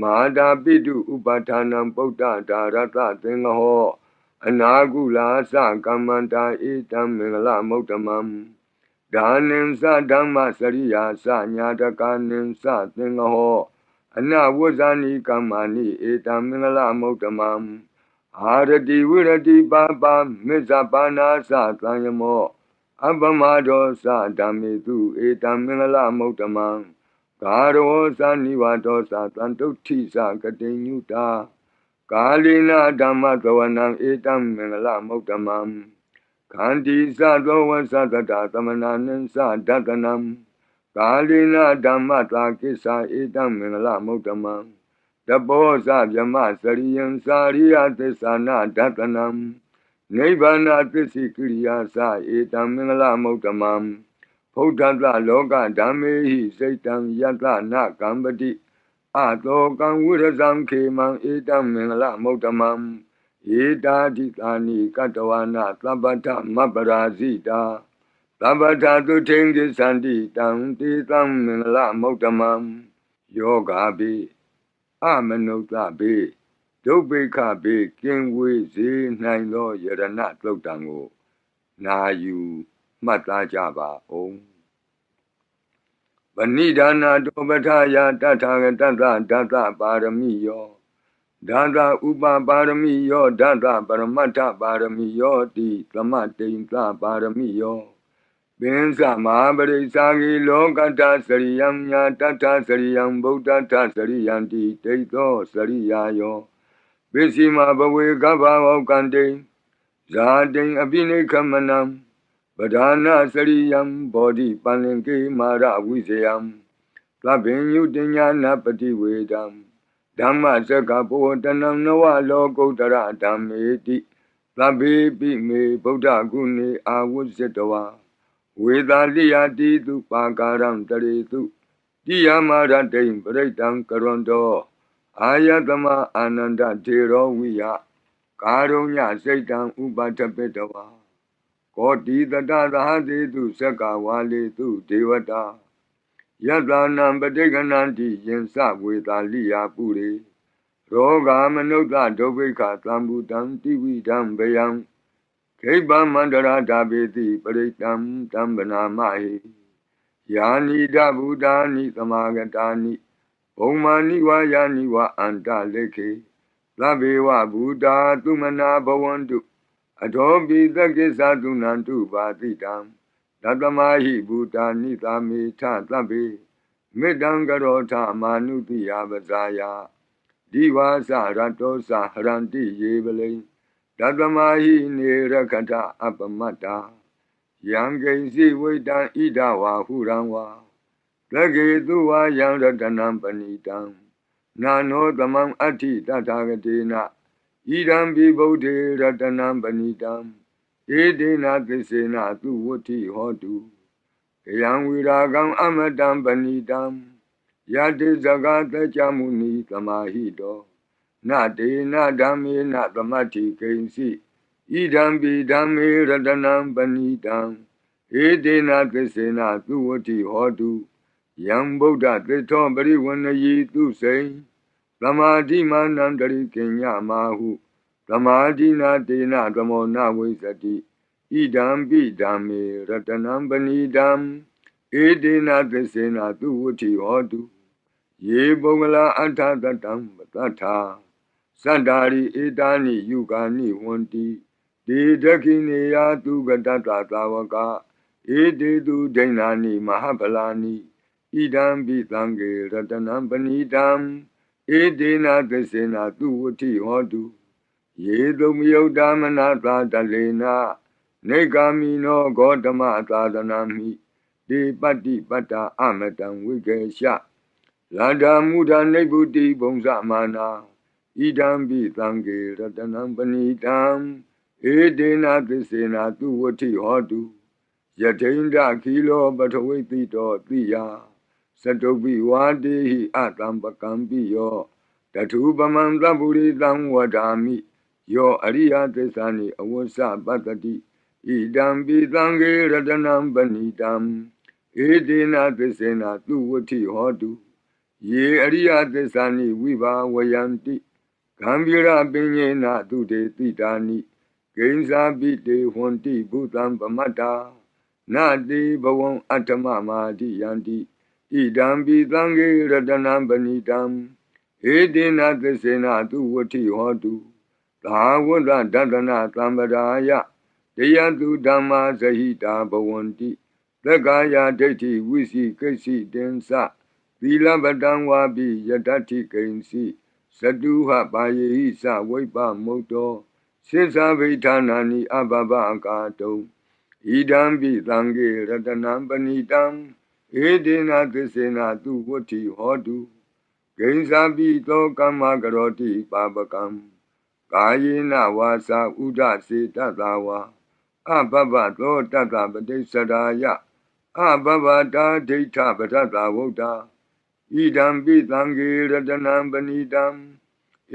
မဟာတာပိတုဥပဌာနံပုဒ္ဒဒါရတသင်္ဃဟောအနာကုလာသကမ္မန္တာဧတံမင်္ဂလမௌတ္တမံဒါနိံသဓမ္မစရိယာသညာတကာနိံသသင်္ဃဟောအနဝဇ္ဇာနိကမ္မာနိဧတံမင်္ဂလမௌတ္တမံအာရတိဝိရတိပါပါမေဇပါနာသသံယမောအပမဒောသဓမ္မေတုဧတံမင်္ဂလမௌတ္တမံကာရောသနိဝါဒောသသံတုဋ္ဌိသကတိညုတာကာလိနာဓမ္မသဝနံဧတံမင်္ဂလမௌတ္တမံခန္တီသသောဝသတတသမနာနိသဒတနံကာလိနာဓမ္မတာကိစ္ဆာဧတံမင်္ဂလမௌတ္တမံတပောဇဗြမစရိယံစာရိယသစ္စာနာဒတနံနိဗ္ဗာနသစ္စိကိရိယာသဧတံမင်္ဂလမௌတ္တမံဖုဒ္ဓတလောကဓမ္မေဟိစိတ်တံယတနကမ္ပတိအတောကံဝိရဇံခေမံဧတံမင်္ဂလမௌတ္တမံဧတာတိသာနိကတဝနာသဗ္ဗတမပရာဇိတာသဗ္ဗတသုထိန်ကိသန္တိတံတေတံမင်္ဂလမௌတ္တမံယောဂာပိအမနုဿပိဒုဗ္ဗေခပိကင်ဝေစေနိုင်သောယရဏသုတ်တံကိုနာယူမှတ်သားကြပါအောင်ပဏိဒါနာတောပထာယတထာဂတသဒသပါရမိယောဒသဥပပါရမိယောဒသပရမတ္ထပါရမိယောတိသမတိန်သပါရမိယောပင်္စမဟာပရိစ္ဆာဂိလောကတ္တစရိယံညာတတ္ထစရိယံဗုဒ္ဓတ္ထစရိယံတိတိသောစရိယာယောပစ္စည်းမဘဝေကဗ္ဗဝောကံတိဇာတိံအပိနိခမနံပဓာနာစရိယံဘောဓိပန္လင်ကေမာရဝိဇယံသဗ္ဗညုတညာနာပတိဝေဒံဓမ္မစကဘောတနံနဝလောကုတ္တရဓမ္မေတိသဗ္ဗေပိမေဗုဒ္ဓဂုဏေအာဝုဇ္ဇတဝါဝေသာလိယတိတုပါကာရံတရေတုတိယမရတိံပရိတံကရွန်တောအာယတမအာနန္ဒထေရောဝိယကာရုညစိတ်တံဥပထပိတဝါကောတိတတသဟတိတုသက္ကဝါလေတုဒေဝတာယတနံပဋိက္ခဏံတိယင်္စဝေသာလိယပုရိရောဂာမနုဿဒုဗ္ဗေခသံဘူတံတိဝိဒံဘယံခိဗ္ဗမန္တရာဓာပေတိပရိတံတံဗနာမဟိယာနိဒဗုဒ္ဓာနိသမာဂတာနိဘုံမာနိဝါယာနိဝအန္တလေခေသဗ္ဗေဝဗုဒ္ဓသုမနာဘဝန္တုအထောပိသကိစ္ဆသုနန္တုပါတိတံတတမဟိဗုဒ္ဓာနိသာမေထသဗ္ဗေမေတ္တံကရောထမာနုတိယပဇာယ ဒီဝါစရတောစဟရန္တိယေပလိတတမဟိနေရခတအပမတ္တာယံကိဉ္စီဝိတံဣဒဝါဟုရံဝါသကေတုဝါယံရတနံပဏိတံနာနောသမံအဋ္ဌိတထာဂတေနဣဒံပိဗုဒ္ဓေရတနံပဏိတံဧတေနသစ္စေနသူဝဋ္ဌိဟောတုကယံဝိရာဂံအမတံပဏိတံယတိဇဂတကြမုနိသမာဟိတောနတေနဓမ္မေနသမတ္ထိကိဉ္စီဣဒံပိဓမ္မေရတနံပဏိတံဧတေနသစ္စေနသူဝဋ္ဌိဟောတုယံဗုဒ္ဓသစ္ထောပရိဝဏယိသူစိံသမာဓိမာနန္တရိကိညမာဟုသမာဓိနာတေနသမောနဝိသတိဣဒံပိဓမ္မေရတနံပဏိတံဧတေနသစ္စေနသူဝဋ္ဌိဟောတုယေပုဂ္ဂလာအဋ္ဌတတံပတ္ထာသတ္တာရိဧတာနိယုဂာနိဝန္တိတေဒခိနေယသူကတတသာဝကဧတေသူဒိဏ္ဍာနိမဟာဗလာနိဣဒံပိသံဃေရတနံပဏိတံဧတေနသစ္စေနသူဝဋ္ဌိဟောတုယေတုမယုတ်တာမနာသာတလေနနေဂာမိနောဂေါတမသာသနာမိတေပတ္တိပတ္တာအမတံဝိကေရှလာဒာမုဒာနိဗ္ဗုတိဘုံဇမာနာဣဒံပိသံဃေရတနံပဏိတံဧတေနသစ္စေနသူဝဋ္ဌိဟောတုယထိန္ဒခိလောပထဝိတိတောတိယသတုပိဝါတေဟိအတံပကံပိယောတထုပမံသဗ္ဗုရိတံဝဒာမိယောအရိယသစ္စာနိအဝစ္စပတ္တိဣဒံပိသံဃေရတနံပဏိတံဧတေနသစ္စေနသူဝဋ္ဌိဟောတုယေအရိယသစ္စာနိဝိဘာဝယန္တိဂံဗီရပညေနသူတေတိတာနိကိဉ္စာပိတေဟွန်တိဘုသံပမတ္တာနာတိဘဝံအတ္တမမာတိယန္တိဣဒံပိသံဃေရတနံပဏိတံဧတေနသစ္စေနသူဝဋ္ဌိဟောတုသာဝတ္တဒတနာသံပဒါယတယတုဓမ္မာဇဟိတာဘဝန္တိသက္ကာယဒိဋ္ဌိဝိစီကိစ္စိတင်္စသီလပတံဝါပိယတ္ထိကိဉ္စီသတုဟပါယေဟိသဝိပမုတ်တောစိသဗိဌာနာနိအဘဘအကာတုံဣဒံပိသံဃေရတနံပဏိတံဧတေနသစ္စေနသူဝဋ္ဌိဟောတုကိဉ္စာပိသောကမ္မကရောတိပါပကံကာယေနဝါစာဥဒစေတတဝါအဘဘသောတတပတိစ္ဆရာယအဘဘတာဒိဋ္ဌပထတဝုဒ္ဓဣဒံပိသံဃေရတနံပဏိတံ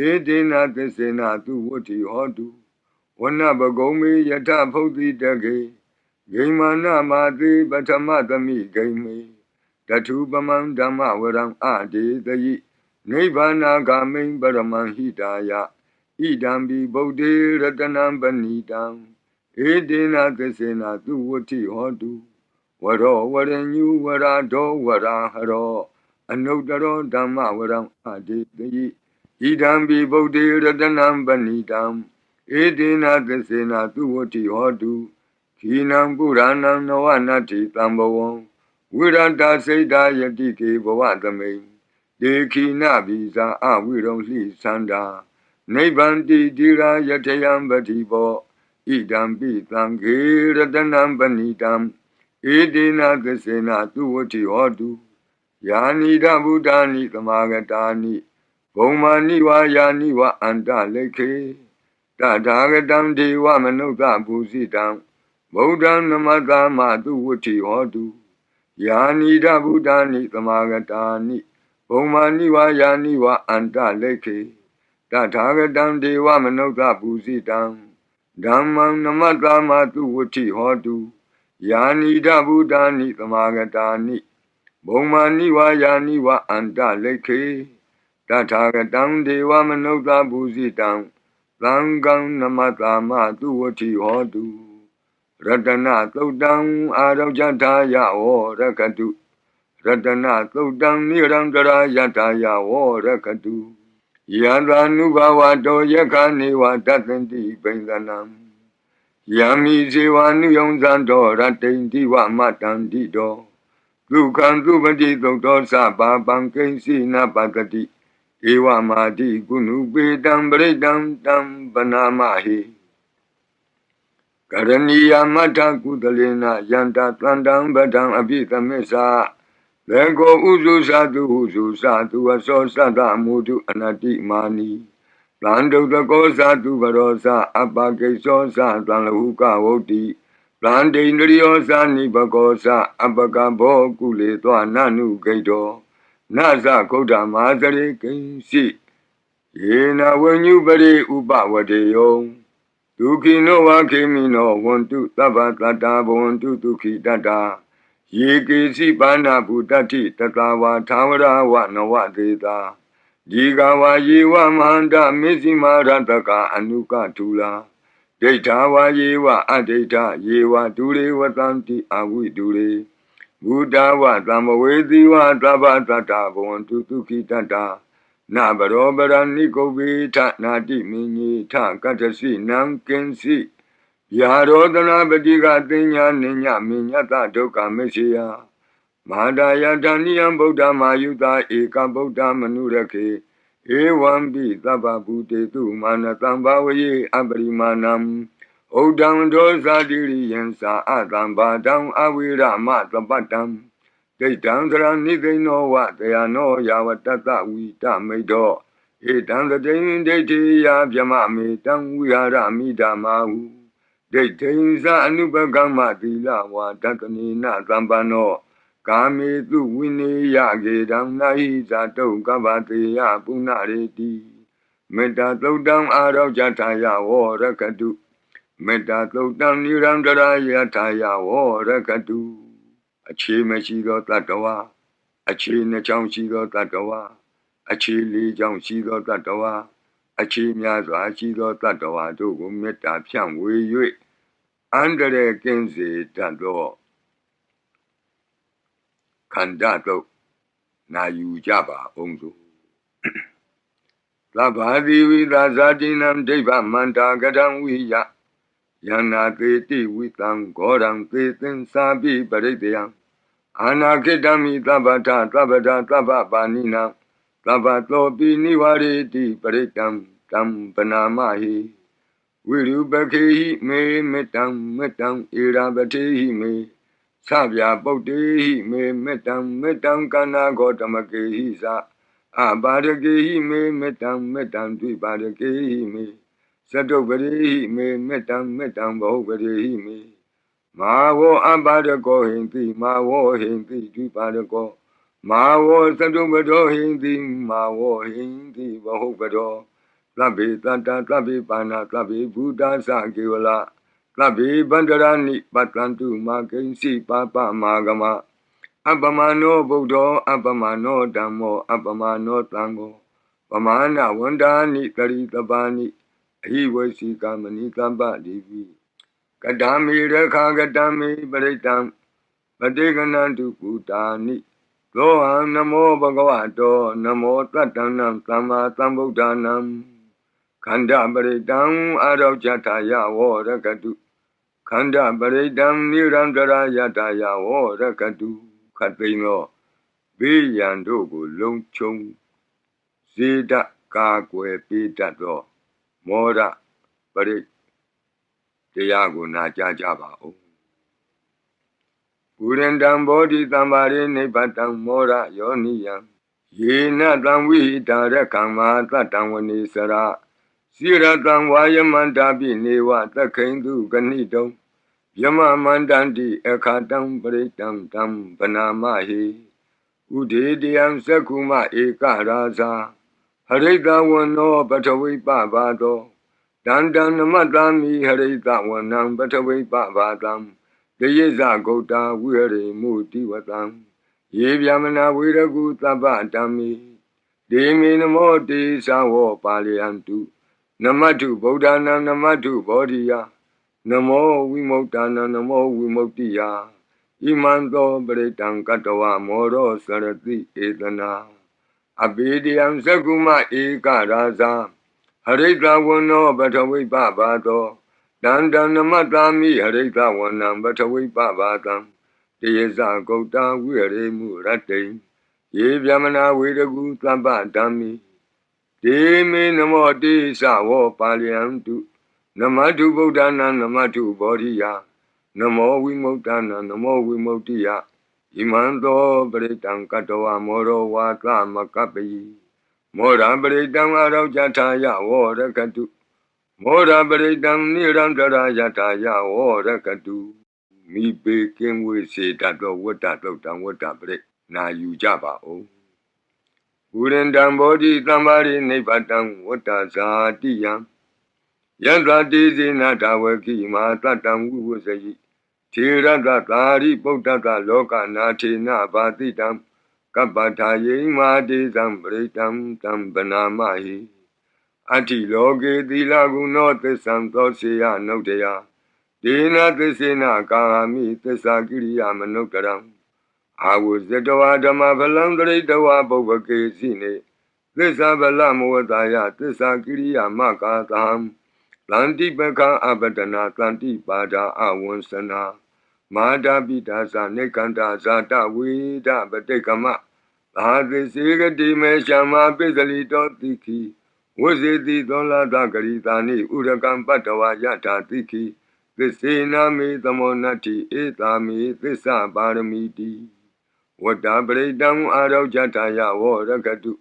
ဧတေနသစ္စေနသူဝဋ္ဌိဟောတုဝနပဂုံမေယထဖုတ်တိတကေဂိမာနမာတိပထမသမိဂိမေတထုပမံဓမ္မဝရံအဒေတယိနိဗ္ဗာနာဂမိံပရမံဟိတာယဣဒံပိဗုဒ္ဓေရတနံပဏိတံဧတေနသစ္စေနသူဝဋ္ဌိဟောတုဝရောဝရညုဝရာဒောဝရာဟရောအနုတ္တရောဓမ္မဝရံအဒေတယိဣဒံပိဗုဒ္ဓေရတနံပဏိတံဧတေနသစ္စေနသူဝဋ္ဌိဟောတုခိနံပုရဏံနဝနတ္ထိတံဘဝံဝိရတစိတ်တာယတိကေဘဝသမိန်ဒေခိနဘိဇာအဝိရုံလိသန္တာနိဗ္ဗန္တိတိရာယထယံပတိဘောဣဒံပိသံဃေရတနံပဏိတံဧတေနသစ္စေနသူဝဋ္ဌိဟောတုယာနိဒဗုဒ္ဓာနိသမာဂတာနိဘုံမာနိဝါယာနိဝအန္တလိခေတထာဂတံဒေဝမနုဿဘူဇိတံဗုဒ္ဓံနမတမသူဝဋ္ဌိဟောတုယာနိဒဗုဒ္ဓာနိသမာဂတာနိဘုံမာနိဝါယာနိဝအန္တလိခေတထာဂတံဒေဝမနုဿဘူဇိတံဓမ္မံနမတမသူဝဋ္ဌိဟောတုယာနိဒဗုဒ္ဓာနိသမာဂတာနိဘုံမာနိဝါယာနိဝအန္တလိခေတထာဂတံဒေဝမနုဿဘူဇိတံသံဃံနမတမသူဝဋ္ဌိဟောတုရတနသုတ်တံအာရောဇထာယဝရကတုရတနသုတ်တံနိရံတရာယထာယဝရကတုယသာနုဘဝတောယခာနေဝတသန္တိပိန္ဒနံယမိဇေဝနုယံဇံတောရတိန်တိဝမတံတိတောဒုက္ခံသူပတိသုတ်တောသဘာပံကိဉ္စီနပတတိဣ ဧဝမာတိကုဏုပေတံပရိတံတံပနာမဟိကရဏီယမထကုသလေနယန္တသန္တံပဒံအပိသမစ္စာလေကိုဥစုသတုဟုစုသတုဝသောသတ္တမုတုအနတိမာနီသံဒုတကောသတုဘရောသအပကိသောသသံလဟုကဝုတ်တိသံဒိန္ဒရိယောသနိဘကောသအပကဘောကုလေသောနနုဂိတောနသကုဋ္ဌမာသရေကိဉ္စီယေနဝဉ္ညုပရိဥပဝတေယောဒုခိနောဝခေမိနောဝန္တုသဗ္ဗတတ္တာဘဝန္တုဒုခိတတ္တာယေကေစီပါဏဗုတ္တိတတဝါသာဝရဝနဝသေတာဒီကဝါယေဝမဟန္တမေဇိမာရတကအနုကထူလာဒိဋ္ဌာဝါယေဝအဒိဋ္ဌယေဝဒုရေဝတံတိအဝိဒုရေဘုဒ္ဓဝသမ္မဝေသီဝသဗ္ဗတတ္တာဘဝန္တုဒုခိတတ္တာနဘရောပရဏိကုဗ္ဗေထနာတိမင်းကြီးထကတ္တစီနံကင်စီယာရောဒနာပတိကသိညာနိညမိညတဒုက္ခမရှိယမဟာဒယတဏိယံဗုဒ္ဓမာယုတာဧကဗုဒ္ဓမနုရခေဧဝံပိသဗ္ဗဗုတေတုမာနတံဘာဝယေအပရိမာဏံဩဒံဒောဇာတိရိယံသာအတံဘာဒံအဝိရမသပတ္တံဒိဋ္ဌံသရဏိသိနောဝတယနောယာဝတတဝိတမိတောဧတံသတိံဒိဋ္ဌိယဗျမမေတံဝိဟာရမိဓမ္မာဟုဒိဋ္ဌိံသအနုပကမ္မသီလဝါတတနိနသံပန္နောကာမေတုဝိနေယကေတံနာဟိဇာတုကဗ္ဗတေယပုဏ္ဏရေတိမေတ္တာသုတ်တံအာရောဇထာယဝရကတုမေတ္တာသုတ်တံနိရန္တရာယထာယဝရကတုအခြေမရှိသောတတ္တဝါအခြေနှချောင်းရှိသောတတ္တဝါအခြေလေးချောင်းရှိသောတတ္တဝါအခြေများစွာရှိသောတတ္တဝါတို့ကိုမေတ္တာဖြန့်ဝေ၍အန္တရာယ်ကင်းစေတတ်သောခန္ဓာတို့နာယူကြပါအောင်စို့သဗ္ဗာတိဝိသဇာတိနံဒိဗ္ဗမန္တာကတံဝိယယန္နာသေတိဝိတံဂောရံသေသင်္စာပိပရိတယံအာနာခိတမိသဗ္ဗထသဗ္ဗဒသဗ္ဗပါဏိနံသဗ္ဗသောပိနိဝရေတိပရိတံတံပနာမဟိဝိရုပခေဟိမေမေတ္တံမေတ္တံဧရာပတိဟိမေသဗျာပုတ်တေဟိမေမေတ္တံမေတ္တံကန္နာဂောတမကေဟိသအပါရကေဟိမေမေတ္တံမေတ္တံဒွိပါရကေဟိမေသတုပရိဟိမေမေတ္တံမေတ္တံဘဟုပရိဟိမေမာဝောအပါရကောဟိန္တိမာဝောဟိန္တိဒွိပါရကောမာဝောသတုပတောဟိန္တိမာဝောဟိန္တိဘဟုပတောသဗ္ဗေတတ္တသဗ္ဗေပါဏသဗ္ဗေဘုဒ္ဓသကေဝလသဗ္ဗေဗန္တရာနိပတ္တန္တုမာကိဉ္စီပါပမာဂမအပမနောဗုဒ္ဓောအပမနောဓမ္မောအပမနောသံဃောပမာဏဝန္ဒာနိတရိတပါနိအဟိဝေစီကမဏိတပ္ပတိပိကတံမေရခာကတံမေပရိတံပတိကနန္တုကုတာနိသောဟံနမောဘဂဝတောနမောတတ္တနံသမ္မာသမ္ဗုဒ္ဓနံခန္ဓာပရိတံအာရောဇထာယဝရကတုခန္ဓာပရိတံနိရန္တရာယထာယဝရကတုခတ်သိမ်းသောဘေးရန်တို့ကိုလုံခြုံစေတကာကွယ်ပေးတတ်သောမောရပရိတရားကိုနာကြားကြပါဦးပုရိန္တံဘောဓိတံပါရိနိဗ္ဗတံမောရယောနိယံယေနတံဝိဟိတာရကံမာတတံဝနေစရစိရတံဝါယမန္တာပိနေဝသက္ခိန္တုကဏိတုံယမမန္တန္တိအခါတံပရိတံတံပနာမဟိဥဒေတယံသက္ခုမဧကရာဇာဟရိတဝနောပထဝိပဘာသောတန္တံနမတ္တမိဟရိတဝနံပထဝိပဘာတံတယေဇဂௌတာဝိဟရိမုတိဝတံယေဗျမနာဝေရကုသဗ္ဗတံမိဒေမေနမောတေသဝောပါလယန္တုနမတ္ထုဗုဒ္ဓနာနမတ္ထုဘောဓိယနမောဝိမု क्ता နာနမောဝိမု क्ति ယဣမံသောပရိတံကတဝမောရောစရတိဧတနာအဘေဒယံသက္ကုမဧကရာဇာဟရိတဝနောပထဝိပဘာသောတန္တံနမတ္တာမိဟရိတဝနံပထဝိပဘာတံတယေဇဂௌတာဝိဟရေမုရတ္တိယေဗျမနာဝေရကုသဗ္ဗဓမ္မိ Te me namo te sa wo palyantu. Namatu Buddhana namatu bodhiya. Namo vimutana namo vimutiya. Imanto britang katawa moro wata makapi. Mora britang arau jataya worakatu. Mora britang nirandara jataya worakatu. Mi peking we se tato wata tang wata brit. Na yu jaba o. Urendang bodhi tambari nipatang wata satiyam. Yandra dizi nata waki ma tatang wusayi. Tirata tari buddhata loka nati na patitam. Kapataye ma dizam britam tam banamahi. Ati loge dilaguno tesam tosya notaya. Dina tesena kahami tesakiriya manotaram. Awuzetawa dhamma phalam dharitawa bhavake sine. Tessa phalam vataya tessa kiriya makataham. Tanti pekha abadana tanti pada avansana. Mada pitasa nekanta zata veda patekama. Bhati sigati me shama pisalito tiki. Vusiti dola dakaritani urakam patawa yata tiki. Tissena me tamonati etami tissa paramiti. Vata paridam arau jataya vorakatu.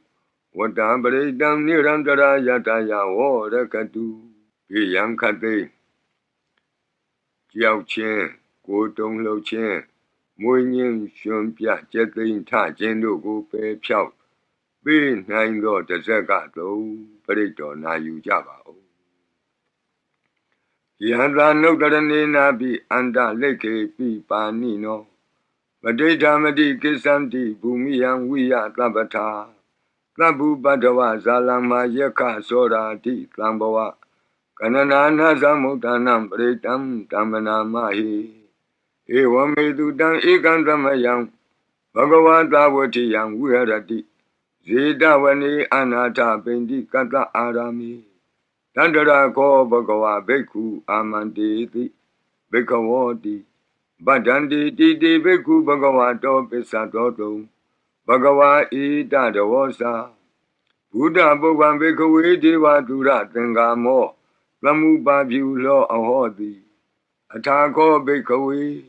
Vata paridam nirandara jataya vorakatu. Yang khate, Jiao Chen, Go Dong Lo Chen, Mui Ning Xuan Pia, Jet Lin Ta Jen Lu Gu Pe Piao, Bi Nine Lo De Zega Do, Perito Na Yu Java. Yanda no Darani Na Bi Anda Leke Bi Pa Ni No, Madita Madi Kisanti, Bumi Yang Wia Tabata, Tabu Badawa Zalama Yeka Sora Di Lambawa. Kanana samutanam pritam tamana mahi. Evamedutam ekantamayam. Bhagavata vatiyam viharati. Zedavani anata pendi kata arami. Tandara ko bhagava bhikkhu amantiti. Bhikkhavoti. Bhadanti titi bhikkhu bhagavato pisatoto. Bhagava ita davosa. Buddha bhagwan bhikkhu deva dura tengamo. Lamupa lo ahodi. Atako bikawi.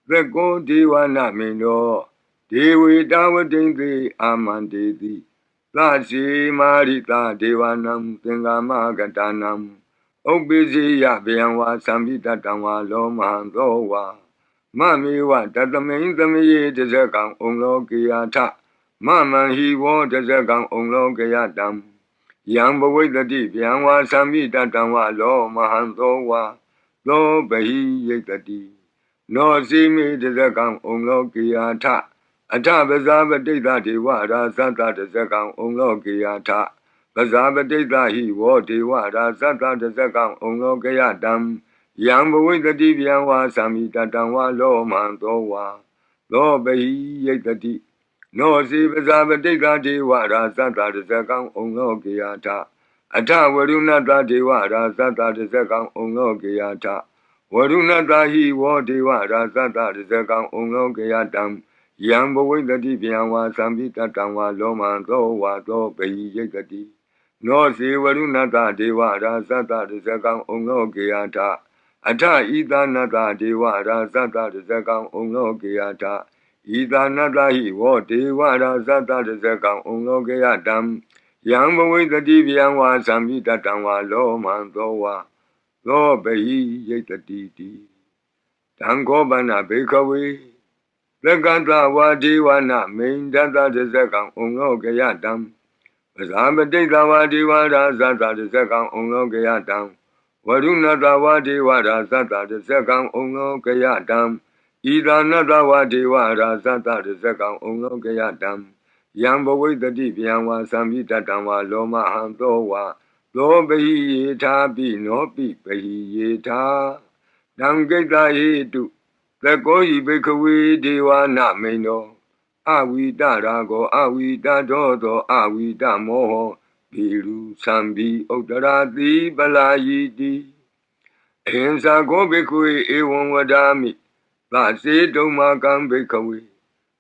Veko diwana mino. Dewi dawadinti amanditi. Lasi marita devanam tingama gatanam. Obisi yabiyanwa sambitatangwa lo mahandowa. Mami wa tatamin tamiye tazakang onglo kiyata. Mama hiwo tazakang onglo kiyatam. Yang bawitati piangwa sambitatangwa lo mahandowa. Lo bahi yetati. No simi tazakang onglo kiyata. Ata bazabadita dewa rasata tazakang onglo kiyata. Bazabadita hi wo dewa rasata tazakang onglo kiyatam. Yang bawitati piangwa sambitatangwa lo mahandowa. Lo bahi yetati. No si bazabadita dewa rasata tazakang onglo kiyata. Ata varunata dewa rasata tazakang onglo kiyata. Varunata hi wo dewa rasata tazakang onglo kiyatam. Yang bawitati piangwa sambitatangwa lo mahandowa lo bahi yetati. No si varunata dewa rasata tazakang onglo kiyata. Ata idanata dewa rasata tazakang onglo kiyata. Idanata hi wo dewa rasata tazakang onglo kiyatam. Yang bawitati piangwa sambitatangwa lo mahandowa lo bahi yetati. Tango bana bikawi. Lekanta wa dewa na mindata tazakang onglo kiyatam. Bazabadita wa dewa rasata tazakang onglo kiyatam. Varunata wa dewa rasata tazakang onglo kiyatam. Idanata wa dewa rasata tazakang onglo kiyatam. Yang bawitati piangwa sambitatangwa lo mahandowa. Lo bahi yeta pi no pi bahi yeta. Dangeta hetu. Takoyi bikawi dewa na mino. Awita rago awita dodo awita moho. Biru sambi utarati balayiti. Ahimsa ko bikawi ewan wadami. Lasi domakam bikawi.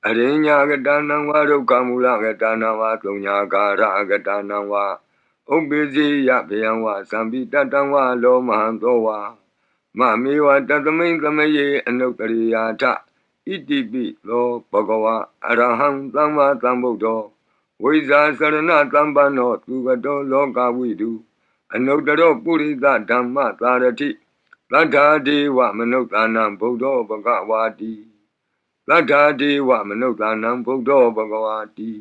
Arinya gatanang wa rukamula gatanang wa tunyakara gatanang wa. ဥပ္ပိစီယဗယံဝသံပိတတံဝလောမဟံသောဝါမမေဝတသမိန်သမယေအနုတ္တရိယာထဣတိပိသောဘဂဝါအရဟံသမ္မာသမ္ဗုဒ္ဓောဝိဇာစရဏသမ္ပန္နောသူကတောလောကဝိတုအနုတ္တရောပုရိသဓမ္မသာရတိသတ္ထာဒေဝမနုဿာနံဗုဒ္ဓောဘဂဝါတိသတ္ထာဒေဝမနုဿာနံဗုဒ္ဓောဘဂဝါတိ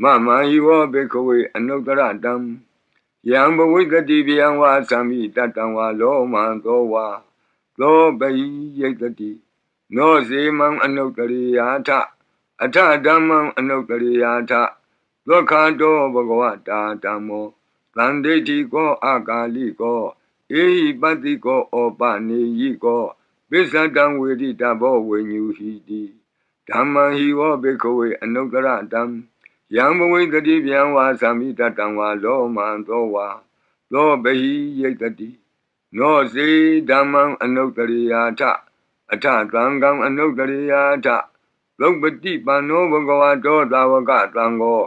မမံဟိဝဘေခဝေအနုတ္တရတံယံဘဝိတတိဗျံဝါသံမိတတံဝါလောမံသောဝါသောဘိယိတတိနောဇေမံအနုတ္တရိယာထအထဓမ္မံအနုတ္တရိယာထသောခါတောဘဂဝတာဓမ္မောသန္တိတိကောအာကာလိကောဧဟိပတ္တိကောဩပနေယိကောပိစ္ဆတံဝေတိတဘောဝေညူဟိတိဓမ္မံဟိဝဘေခဝေအနုတ္တရတံယံဘဝိတတိဗျံဝါသံမိတတံဝါလောမံသောဝါသောဘိယိတတိနောဇေဓမ္မံအနုတ္တရိယာထအထသံဃံအနုတ္တရိယာထသုပတိပန္နောဘဂဝတောသာဝကသံဃော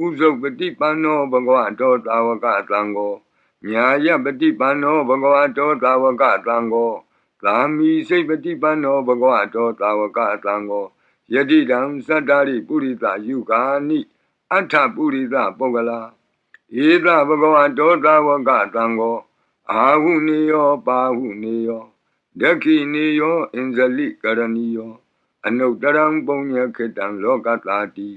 ဥဇုပတိပန္နောဘဂဝတောသာဝကသံဃောညာယပတိပန္နောဘဂဝတောသာဝကသံဃောသာမိစိတ်ပတိပန္နောဘဂဝတောသာဝကသံဃောယတိတံသတ္တာရိပုရိသယုဂာနိအထပုရိသပုဂ္ဂလာဧသဘဂဝတောသာဝကသံဃောအာဟုနေယောပါဟုနေယောဒက္ခိနေယောအင်္ဇလိကရဏီယောအနုတ္တရံပုညခေတံလောကတာတိ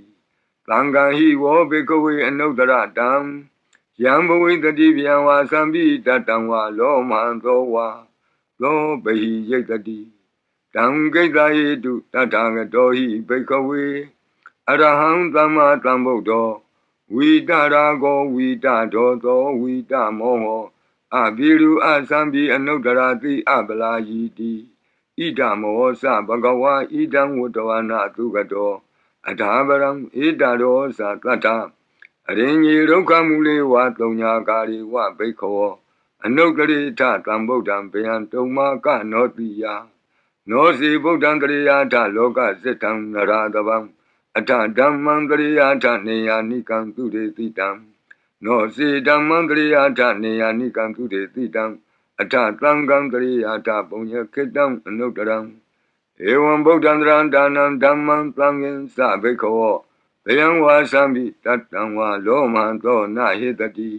သံဃာဟိဝောဘေကဝေအနုတ္တရတံယံဘဝိတတိဗျံဝါသံပိတတံဝါလောမံသောဝါသောဘိယိတတိတံဂိတယေတုတထာဂတောဟိဘေကဝေအရဟံသမ္မာသမ္ဗုဒ္ဓောဝိတရာဂောဝိတဒောသောဝိတမောဟောအဘိရုအသံပိအနုတ္တရာတိအပလာယိတိဣဒမောသဘဂဝါဣဒံဝတ္တဝနာသုကတောအထာပရံဣဒရောသတတ္ထအရင်ကြီးဒုက္ခမူလေဝသုံညာကာရိဝဘိခောအနုတ္တရိထသံဗုဒ္ဓံဗျံတုံမာကနောတိယနောစီဗုဒ္ဓံတရိယာထလောကစိတ္တံနရတဗံအထဓမ္မံတရိယာထနေယာနိကံသူရေတိတံနောစီဓမ္မံတရိယာထနေယာနိကံသူရေတိတံအထသံဃံတရိယာထပုညခေတံအနုတ္တရံဧဝံဗုဒ္ဓံတရံဒါနံဓမ္မံသံဃင်္စဘိခောဘယံဝါသံပိတတံဝါလောမံသောနဟိတတိ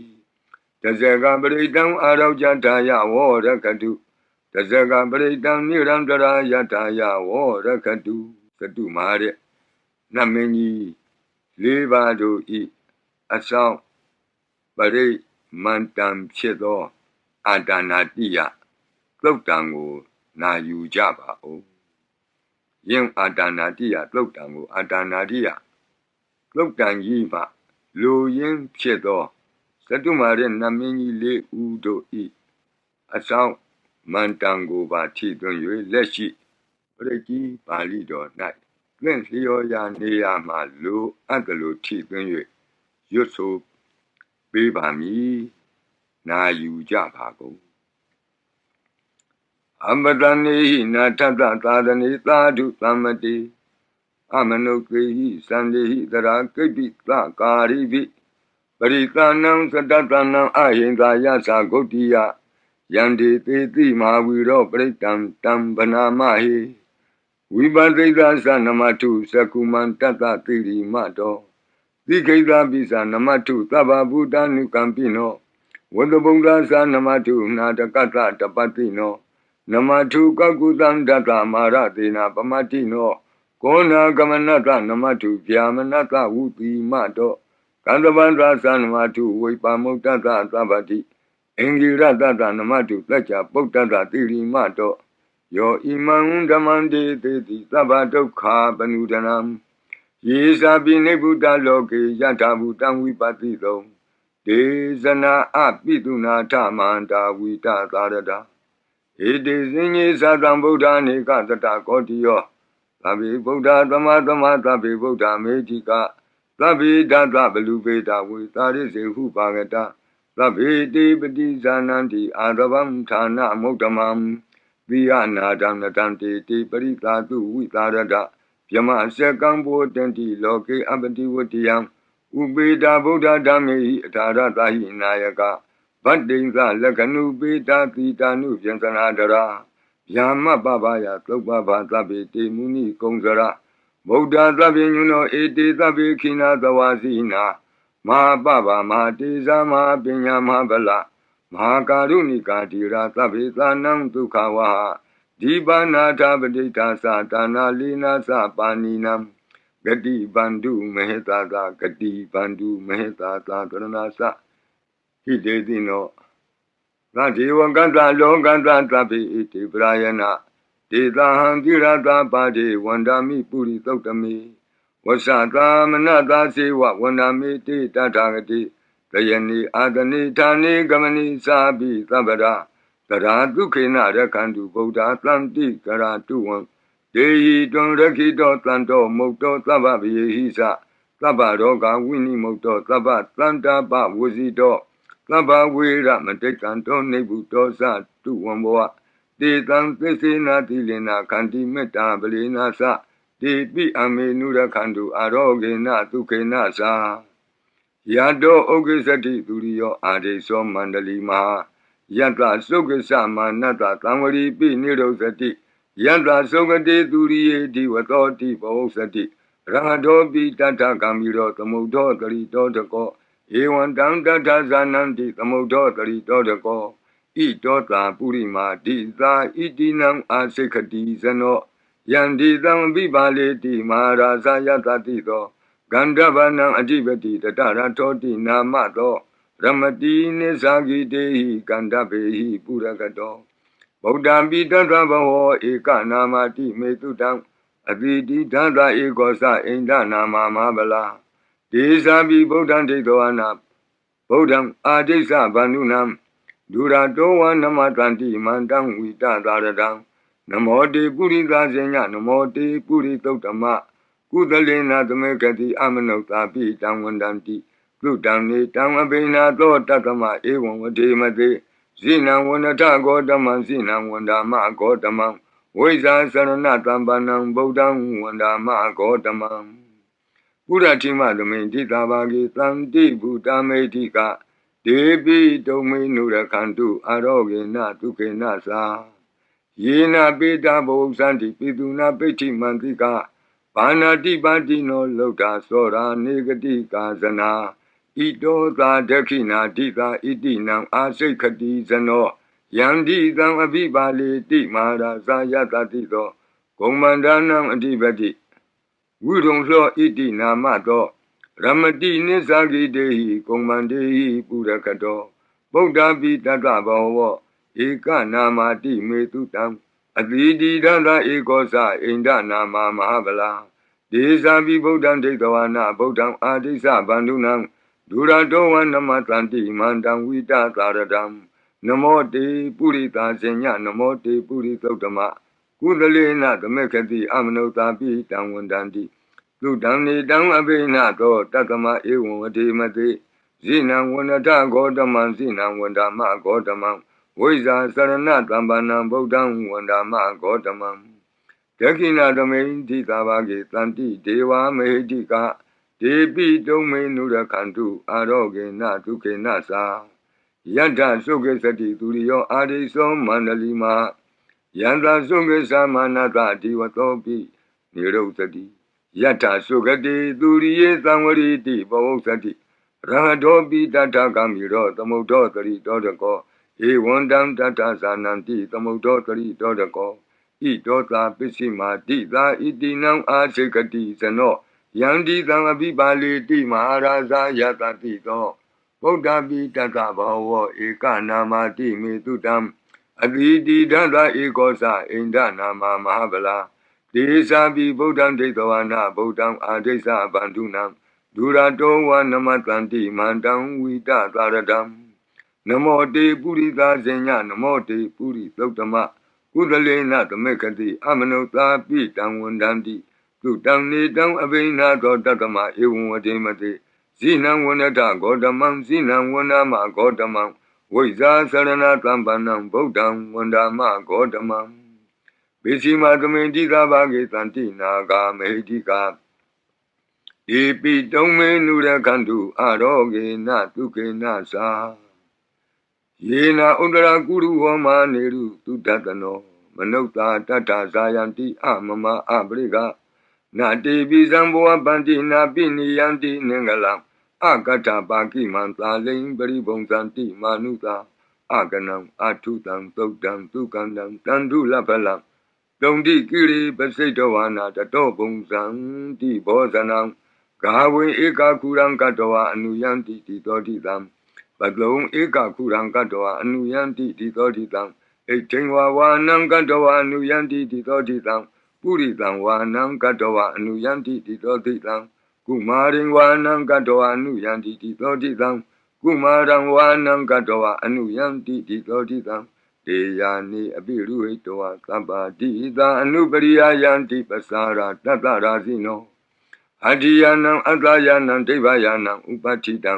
တဇဂပရိတံအာရောကြထာယဝောရကတုတဇဂပရိတံနိရံတရာယထာယဝောရကတုသတုမာတဲ့နတ်မင်းကြီး၄ပါးတို့ဤအဆောင်ပရိမန္တံဖြစ်သောအာဒါနာတိယသုတ်တံကိုနာယူကြပါဦးယင်အာဒါနာတိယသုတ်တံကိုအာဒါနာတိယသုတ်တံကြီးမှလူရင်းဖြစ်သောသတုမာရဲ့နတ်မင်းကြီး၄ဦးတို့ဤအဆောင်မန္တံကိုပါထိသွင်း၍လက်ရှိပရိကြီးပါဠိတော်၌သင်လျော်ရာနေရာမှလူအပ်ကလူထိသွင်း၍ရွတ်ဆိုပေးပါမည်နာယူကြပါကုန်အမတနေဟိနာထတသာဒနေသာဓုသမ္မတိအမနုကေဟိသန္တိဟိတရာကိပ္ပိသကာရိပိပရိသနံသတ္တတနံအဟိန္ဒာယသဂုတ်တိယယန္တိသေတိမဟာဝီရောပရိတံတံဗနာမဟိဝိပသိသသနမထုသကုမံတတ္တတိရိမတောသိခိတပိသနမထုသဗ္ဗဗုဒ္ဓ ानु ကံပိနောဝတ္တဗုဒ္ဓသနမထုနာတကတ္တတပတိနောနမထုကကုတံဒတ္တမာရတေနာပမတိနောကောနာကမနတနမထုဗျာမနတဝုတိမတောကန္တဗန္တသနမထုဝိပါမုတ္တသသဗ္ဗတိအင်္ဂိရတတနမထုသัจจပုတ္တတတိရိမတောယောဣမံဓမ္မံတေတိသဗ္ဗဒုက္ခပနုဒနံယေသာပိနိဗ္ဗုတလောကေယထာဘူတံဝိပတိသောဒေဇနာအပိတုနာထမန္တာဝိတသာရတာဧတေဇင်ကြီးသတံဗုဒ္ဓနေကသတ္တကောတိယောသဗ္ဗေဗုဒ္ဓသမသမသဗ္ဗေဗုဒ္ဓမေတိကသဗ္ဗေဒသဘလူပေတဝေသာရိစေဟုပါကတသဗ္ဗေတိပတိဇာနန္တိအာရဗံဌာနမုဒ္ဓမံသီယနာဒံနတံတေတိပရိသာတုဝိသာရတဗြမစကံဘောတန္တိလောကေအပတိဝတ္တယံဥ ဥပေတာဗုဒ္ဓဓမ္မေဟိအထာရတာဟိနာယကဗတ္တိံသလက္ခဏုပေတာတိတာနုပြန္စနာဒရာယာမပပယသုပ္ပဘာသဗ္ဗေတေမုနိကုံစရဗုဒ္ဓသဗ္ဗညုနောဧတေသဗ္ဗေခိနာသဝါစီနာမဟာပပမဟာတေဇာမဟာပညာမဟာဗလမဟာကာရုဏိကာတိရာသဗ္ဗေသာနံဒုက္ခဝါဒီပါနာထပဋိဌာသတာနာလိနာသပါဏိနံဂတိဗန္ဓုမဟေတာသာဂတိဗန္ဓုမဟေတာသာကရဏသဟိတေတိနောသဒေဝကတလောကတသဗ္ဗေဣတိပရာယနာဒေတာဟံတိရတာပါတိဝန္ဒာမိပုရိသုတ်တမေဝဆသာမနတာစေဝဝန္ဒာမိတိတထာဂတိတယနိအာတနိဌာနိဂမနိသာပိသဗ္ဗရာတရာဒုက္ခေနရခန္တုဗုဒ္ဓသံတိကရာတုဝံဒေဟိတွံရခိတောတန္တောမုတ်တောသဗ္ဗဗယေဟိသသဗ္ဗရောဂဝိနိမုတ်တောသဗ္ဗသန္တာပဝစီတောသဗ္ဗဝေရမတိကံတောနိဗ္ဗုတောသတုဝံဘောတေတံသစ္စေနာတိလေနာခန္တိမေတ္တာပလေနာသတေပိအမေနုရခန္တုအာရောဂေနဒုက္ခေနသာယတောဩဂိသတိသူရိယောအာရိသောမန္တလီမဟာယတ္တသုက္ကသမာနတ္တသံဝရိပိနိရောဓတိယတ္တသုဂတိသူရိယေဒီဝသောတိဘောသတိရဟတောပိတတ္ထကံမိရောသမုဒ္ဒောတရိတောတကောဧဝံတံတထဇာနန္တိသမုဒ္ဒောတရိတောတကောဣတောတာပုရိမာဒိသာဣတိနံအာစိခတိဇနောယန္တိသံပိပါလေတိမဟာရာဇာယတတိသောဂန္ဓဗနံအဓိပတိတတရထောတိနာမသောရမတိနိဇာဂိတေဟိကန္ဓဗေဟိပုရကတောဗုဒ္ဓံပိတတဗဟောဧကနာမတိမေတုတံအတိတိဓာတဧကောသအိန္ဒနာမမဟာဗလာဒေဇာပိဗုဒ္ဓံဒိဋ္ဌဝနာဗုဒ္ဓံအာဒိဋ္ဌဗန္ဓုနံဒုရတောဝနမတန္တိမန္တံဝိတသာရတံနမောတေပုရိသဇေညနမောတေပုရိသုတ္တမကုသလေနာသမေကတိအမနုဿာပိတံဝန္တန္တိသုတံနေတံအဘိနာသောတတ္တမဧဝံဝဒေမတေဇိနံဝန္တဂောတမံဇိနံဝန္ဒာမဂောတမံဝိဇာသရဏတံပါဏံဗုဒ္ဓံဝန္ဒာမဂောတမံပုရတိမသမိန်တိတာဘာဂေသံတိဗုတမေတိကဒေပိတုံမေနုရခန္တုအာရောဂေနဒုက္ခေနသာယေနပေတာဘောဇန္တိပိတုနာပိဋ္ဌိမန္တိကဘာနာတိပါတိနောလောတာသောရာနေဂတိကာဇနာဣတောသာဒခိနာဒိသာဣတိနံအာစိခတိဇနောယန္တိသံအဘိပါလေတိမဟာရာဇာယတတိသောဂုံမန္ဒနံအဓိပတိဝိရုံသောဣတိနာမသောရမတိနိဇာဂိတေဟိဂုံမန္တေဟိပုရကတောဗုဒ္ဓပိတတ္တဘောဝဧကနာမတိမေတုတံအတိတိဒန္တဧကောသအိန္ဒနာမမဟာဗလာဒေဇာပိဗုဒ္ဓံဒိဋ္ဌဝနာဗုဒ္ဓံအာဒိသဗန္ဓုနံဒုရတောဝနမတန္တိမန္တံဝိတသာရတံနမောတေပုရိသာဇေညနမောတေပုရိသုတ္တမကုသလေနသမေကတိအမနုဿာပိတံဝန္တန္တိသုတံနေတံအဘိနသောတတ္တမဧဝံဝဒေမတေဇိနံဝန္တဂောတမံဇိနံဝန္ဒာမဂောတမံဝိဇာသရဏတံပါဏံဗုဒ္ဓံဝန္ဒာမဂောတမံဒခိနာသမိန်တိသာဘာဂေတန္တိဒေဝမဟိတိကဒေပိတုံမေနုရခန္တုအာရောဂေနဒုက္ခေနသာယတ္ထသုခေသတိသူရိယောအာရိသောမန္တလီမယန္တာသုခေသမနတဒီဝသောပိနိရုဒ္ဓတိယတ္ထသုခတိသူရိယေသံဝရိတိဘဝုသတိရဟတောပိတတ္ထကမိရောသမုဒ္ဒောတရိတောတကောဧဝံတံတတ္ထဇာနန္တိသမုဒ္ဒောတရိတောတကောဣတောသာပစ္စည်းမာတိသာဣတိနံအာစေကတိဇနောယန္တိသံအဘိပါလေတိမဟာရာဇာယတတိသောဗုဒ္ဓပိတတ္တဘောဝဧကနာမတိမေတုတံအတိတိဒန္တဧကောသအိန္ဒနာမမဟာဗလာဒေဇာပိဗုဒ္ဓံဒိဋ္ဌဝနာဗုဒ္ဓံအာဒိသဗန္ဓုနံဒုရတောဝနမတန္တိမန္တံဝိတသာရတံနမောတေပုရိသဇေညနမောတေပုရိသုတ္တမကုသလေနသမေကတိအမနုဿာပိတံဝန္တန္တိသုတံနေတံအဘိနာသောတတ္တမဧဝံဝဒေမတေဇိနံဝန္တဂောတမံဇိနံဝန္ဒမဂောတမံဝိဇာသရဏတံပါဏံဗုဒ္ဓံဝန္ဒာမဂောတမံဘေစီမာသမိန်တိသာဘာဂေတန္တိနာဂာမေဟိတိက ဒေပိတုံမေနုရခန္တုအာရောဂေနဒုက္ခေနသာယေနာဥဒ္ဒရာကုရုဟောမာနေရုသူတတနောမနုဿာတတ္ထဇာယန္တိအမမအပရိကနာတိပိဇံဘောပန္တိနာပိနိယန္တိနင်္ဂလံအကတ္ထပါကိမံသာလိံပရိဘုံဇန္တိမာနုသာအကနံအထုတံသုတ်တံသုကန္တံတန္တုလပလံတုံတိကိရိပစိတဝါနာတတောဘုံဇံတိဘောဇနံဂါဝေဧကကုရံကတဝါအနုယန္တိတိတောတိတံပတလုံဧကကုရံကတဝါအနုယန္တိတိတောတိတံဣဋ္ဌိဝါဝါနံကတဝါအနုယန္တိတိတောတိတံပုရိတံဝါနံကတဝါအနုယန္တိတိတောတိတံကုမာရိဝါနံကတဝါအနုယန္တိတိတောတိတံကုမာရံဝါနံကတဝါအနုယန္တိတိတောတိတံတေယာနိအပိရုဟိတဝါသဗ္ဗတိသာအနုပရိယယန္တိပစာရာတတရာဇိနောအတ္တိယနံအတ္တယနံဒိဗ္ဗယနံဥပဋ္ဌိတံ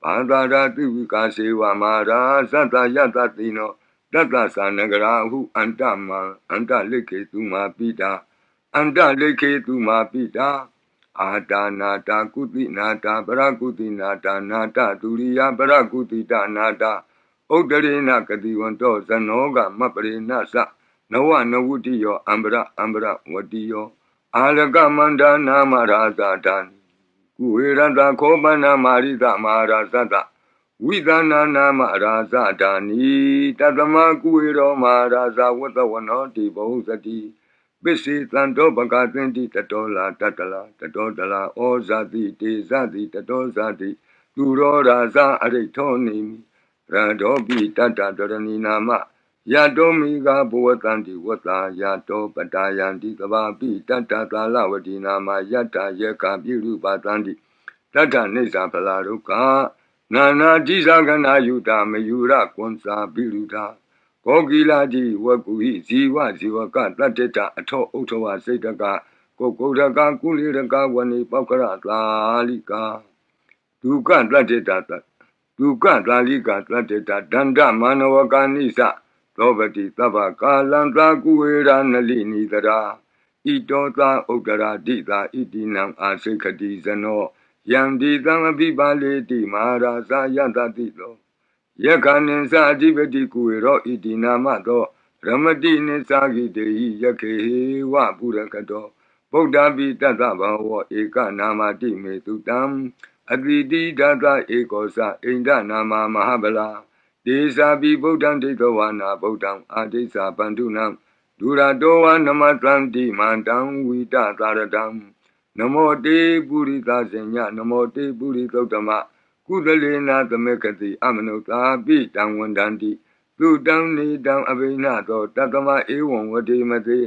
ဘာသာရာတိဝိကာစေဝမာရာသတ္တယတတိနောတတ္တသနဂရာဟုအန္တမံအန္တလိခေတုမာပိတာအန္တလိခေတုမာပိတာအာတာနာတာကုတိနာတာပရကုတိနာတာနာတဒုရိယပရကုတိတနာတာဥဒ္ဒရေနကတိဝန္တောဇနောကမပရိနသနဝနဝုတိယောအံပရဝတိယောအာလကမန္ဒနာမရာဇာတံကုဝေရတခောပနာမာရိသမဟာရာဇတဝိသနာနာမရာဇတာနိတတမကုဝေရောမဟာရာဇဝတ္တဝနောတိဘုံစတိပစ္စေတံတောပကသင်တိတတောလာတတလာတတောတလာဩဇာတိတေဇတိတတောဇာတိသူရောရာဇအရိထောနိမိရတောပိတတတရဏီနာမယတောမိဂဘဝတံတိဝတ္တာယတောပတယန္တိသဘာပိတတသာလဝတိနာမယတယေကပိရုပတံတိတတနိစ္စဖလာရုကနာနာတိဇဂနာယုတာမယုရကွန်စာပိရုတာကောကိလာတိဝကုဟိဇီဝဇီဝကတတ္တတအထောဥထဝစိတ်တကကိုကုဒကကုလိရကဝနိပောက္ခရသာလိကာဒုက္ခတတ္တတဒုက္ခသာလိကာတတ္တတဒန္တမနဝကာနိသသောပတိသဗ္ဗကာလံသာကုဝေရနလိနိတရာဣတောသာဥဒ္ဒရာတိသာဣတိနံအာစိခတိဇနောယံဒီသံအပိပါလေတိမဟာရာဇယတတိသောယက္ခဏိသအဓိပတိကုဝေရောဣတိနာမသောရမတိနိသဂိတေဟိယခေဝပုရကတောဗုဒ္ဓပိတတဘဝဧကနာမတိမေတုတံအတိတိဒသဧကောသဣန္ဒနာမမဟာဗလာဒေသာပိဗုဒ္ဓံဒိဋ္ဌဝါနာဗုဒ္ဓံအာဒိသပန္တုနံဒုရတောဝနမတံတိမန္တံဝိတသာရတံနမောတေပုရိသဇညနမောတေပုရိသုတ္တမကုသလေနာသမေကတိအမနုသာပိတံဝန္တန္တိသူတံနေတံအဘိနသောတတမဧဝံဝတိမတိ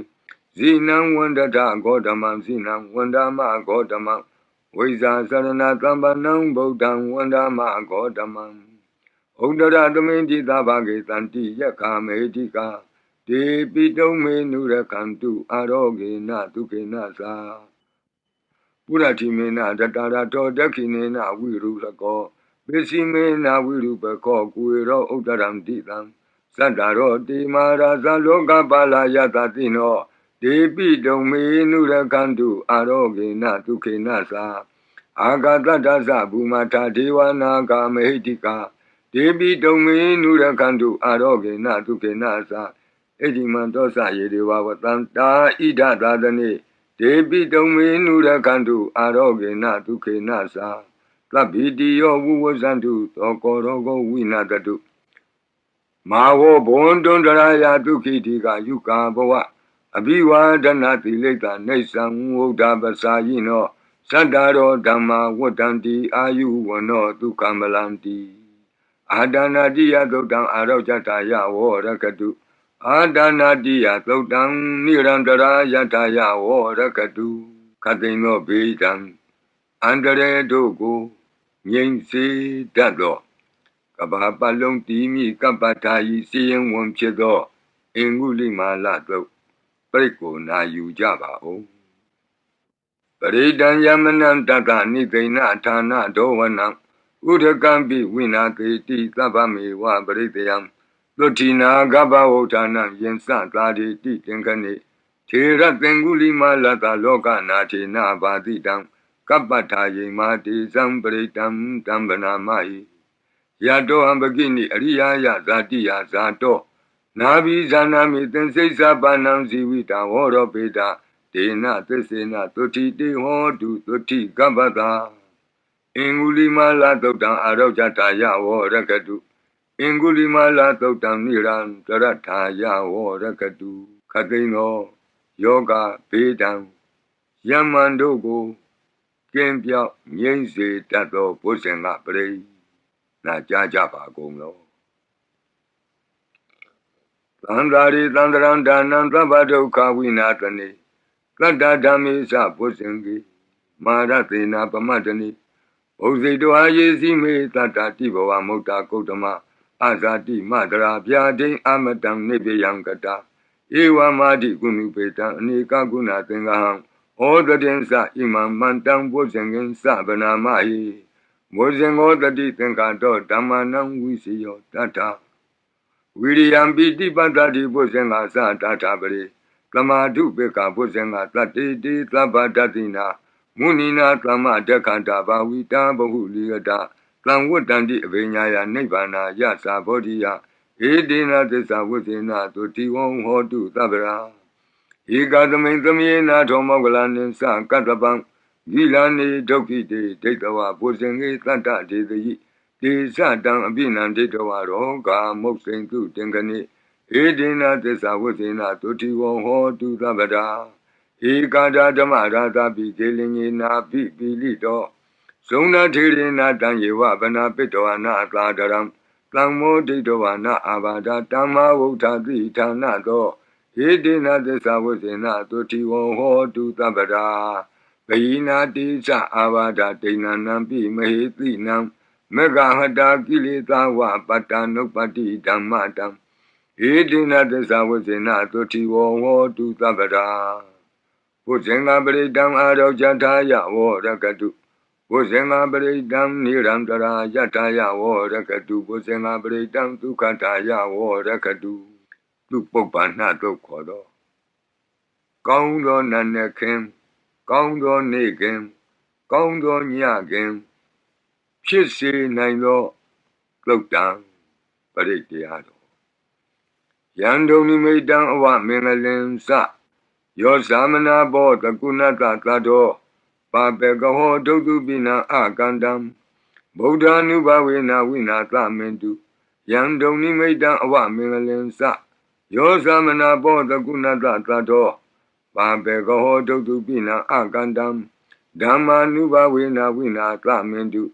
ဇိနံဝန္တထဂေါတမံဇိနံဝန္ဒမဂေါတမံဝိဇာသရဏသမ္ပနံဗုဒ္ဓံဝန္ဒမဂေါတမံဥဒ္ဒရသမိတိသဗ္ဗဂေတံတိယက္ခမေတိကာဒေပိတုံမေနုရခန္တုအာရောဂေနဒုက္ခေနသာပုရတိမေနတတရာတောဒက္ခိနေနဝိရုလကောပိစီမေနဝိရုပခောကုဝေရောဥဒ္ဒရံတိတံသတ္တရောတိမာရာဇလောကပါလာယတတိနောဒေပိတုံမေနုရခန္တုအာရောဂေနဒုက္ခေနသာအာဂတတ္တသဘူမထာဒေဝနာဂာမဟိတိကာဒေပိတုံမေနုရခန္တုအာရောဂေနဒုက္ခေနသာဣတိမံတောသယေဒေဝဝတံတာဣဒသာသနေဒေပိတုံမေနုရခန္တုအာရောဂေနဒုက္ခေနသာသဗ္ဗိတိယောဝုဝဇန္တုသောကောရောဂဝိနတတုမာဝောဘဝန္တုန္တရာယဒုက္ခိတိကယုကာဘဝအဘိဝါဒနာတိလိတ္တနေသံဝုဒ္ဓပစာယိနောသတ္တရောဓမ္မာဝတ္တန္တိအာယုဝနောဒုက္ခမလန္တိအာဒနာတိယသုတ်တံအာရောဇတာယဝောရကတုအာဒနာတိယသုတ်တံနိရန္တရာယတာယဝောရကတုခတိန်သောဘေဒံအန္တရေတို့ကိုငြိမ်စေတတ်သောကဘာပတ်လုံးတီမိကပ္ပထာယီစီရင်ဝန်ဖြစ်သောအင်္ဂုလိမာလတုတ်ပရိကိုနာယူကြပါဦးပရိဒံယမနံတတနိသိဏဌာနဒောဝနံဥဒကံပိဝိနာတိတိသဗ္ဗမေဝပရိတယံသုတိနာဂဗဝုဋ္ဌာနံယင်စသာတိတိသင်္ခနေထေရသင်္ဂုလိမာလတလောကနာထေနဘာတိတံ Kappatayimati Sampritam Tambanamai Yato Ambagini Ariyaya Zatiya Zato Nabi Zanami Tensesa Banam Zivita Horopeda Tena Tesena Toti Te Hodu Toti Gabata Ingulima Totam Arojataya Rakadu Ingulima Totam Niran Tarataya Rakadu Katino Yoga Vedam Yamandogo Kempia Yense Tato Pusenga Pre Na Jajapa Gomlo Tandari Tandaranda Nandabado Kawinatani Kata Dami Sa Pusengi Maratina Pamatani Ozido Ayesi Me Tata Tiboa Mota Kotama Azati Madra Piade Amatam Nebe Yankata Ewa Madi Gunupeta Nika Guna Tengaham All the densa Imam Mantam Pusengen Sabana Mai Pusengo the Ditankato Tamanam Wisio Tata William Biti Patati Pusenga Sa Tata Bri Tamadu Beka Pusenga Tati Di Tabatatina Munina Tama Dekanta Bawita Bahuliata Tlamwutandi Vinyaya Nibana Yasa Bodia Edina Tesa Wusina Tuti Wong Hodu Tabra Igadame Tamina Tomogalanin San Katabang Gilani Dokiti Detawa Pusengi Tata Dedi Di Satang Abinan Detawa Roga Moxing to Tengani Edina Tesa Wusina Tuti Wong Hodu Tabra Ikada Damara Tabi Kilingina Pilito Sona Tirina Tanyewa Bana Pitoana Kladaram Tangmo Ditoana Abada Tama Utati Tanato Edina Tesa Wusina Tuti Wong Hodu Tabra Paina Tisa Avada Tina Nampi Mahiti Nam Megahada Kilita Wa Patanopati Damatam Edina Tesa Wusina Tuti Wong Hodu Tabra Pusenga Bridam Aro Jataya Rakatu Pusenga Bridam Nirandara Jataya Rakatu Pusenga Bridam Tukataya Rakatu Tupopana Tokodo Kondo Nanakim Kondo Nikim Kondo Nyakim Shisi Naino Lockdown Parikiado Yandoni Medan Awa Mingalin Sa Yo Samana Bo Takunata Tato Papegaho Dodubina Akandam Boda Nubawina Winata Mendu Yandoni Medan Awa Mingalin Sa Yo Samana Bo Takunata Tato Papegaho Dodubina Akandam Dhamma Nubawina Winata Mendu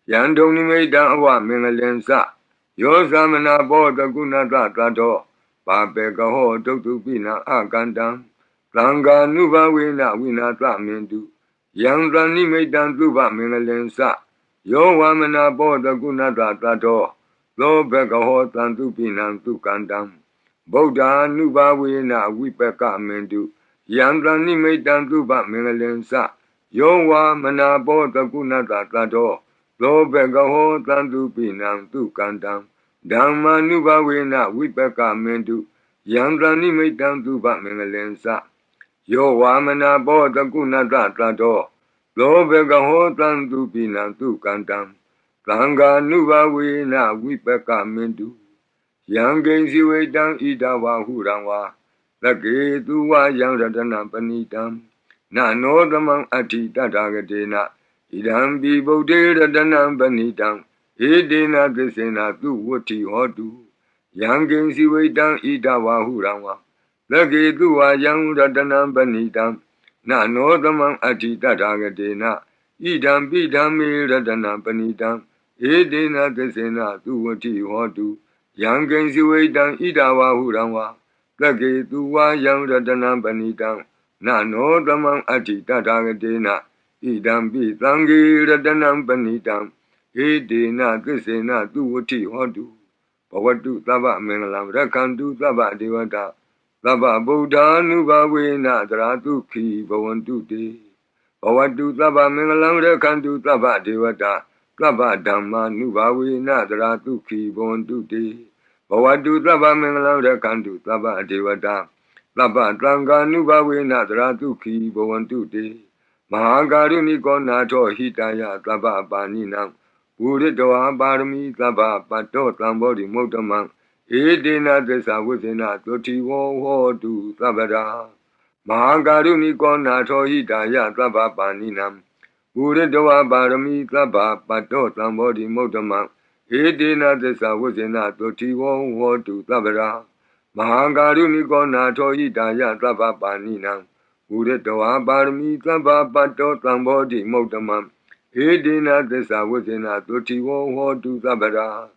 Yandoni Medan Awa Mingalin Sa Yo Samana Bo Takunata Tato Papegaho Dodubina Akandam Tanga Nuba Wina Winata Mendu Yangani Medan Duba Mingalensa Yo Wamana Boda Gunata Tato Lo Begaho Tantupinam Tukandam Boda Nuba Wina Wipeka Mendu Yangani Medan Duba Mingalensa Yo Wamana Boda Gunata Tato Lo Begaho Tantupinam Tukandam Dhamma Nuba Wina Wipeka Mendu Yangani Medan Duba Mingalensa Yo Wamana Boda Gunata Tato Lo Begaho Tantupinam Tukandam Tanga Nuba Wina Wipeka Mendu Yangensi Wedam Idawa Huranwa Lake Tuwa Yang Radana Panitam Na Nodamang Ati Tatagatena Idam Bibo De Radana Panitam Edena Desena Tu Woti Hodu Yangensi Wedam Idawa Huranwa Lake Tuwa Yang Radana Panitam Na Nodamang Ati Tatagatena Idam Bidam Radana Panitam Edena Desena Tu Woti Hodu Yangensi Wedam Idawa Huranwa Lake Tuwa Yang Radana Panitam Na Nodamang Ati Tatagatena Idam Bidangi Radana Panitam Edena Desena Tu Woti Hodu Pawatu Taba Mengalam Rakantu Taba Devata Taba Buddha Nuba Wina Dratu Ki Bawantu Te Pawatu Taba Mengalam Rakantu Taba Devata Taba Dhamma Nuba Wina Dratu Ki Bawantu Te Pawatu Taba Mengalam Rakantu Taba Devata Taba Tanga Nuba Wina Dratu Ki Bawantu Te Mahakaruniko nato hitaya taba paninam Uridwa parami taba pato tambodi motamam Edina desa within toti wo tu tabada Mahakaruniko nato hitaya taba paninam Uridwa parami taba pato tambodi motamam Edina desa within toti wo tu tabada Mahakaruniko nato hitaya taba paninam Uridwa parami taba pato tambodi motamam Edina desa within toti wo tu tabada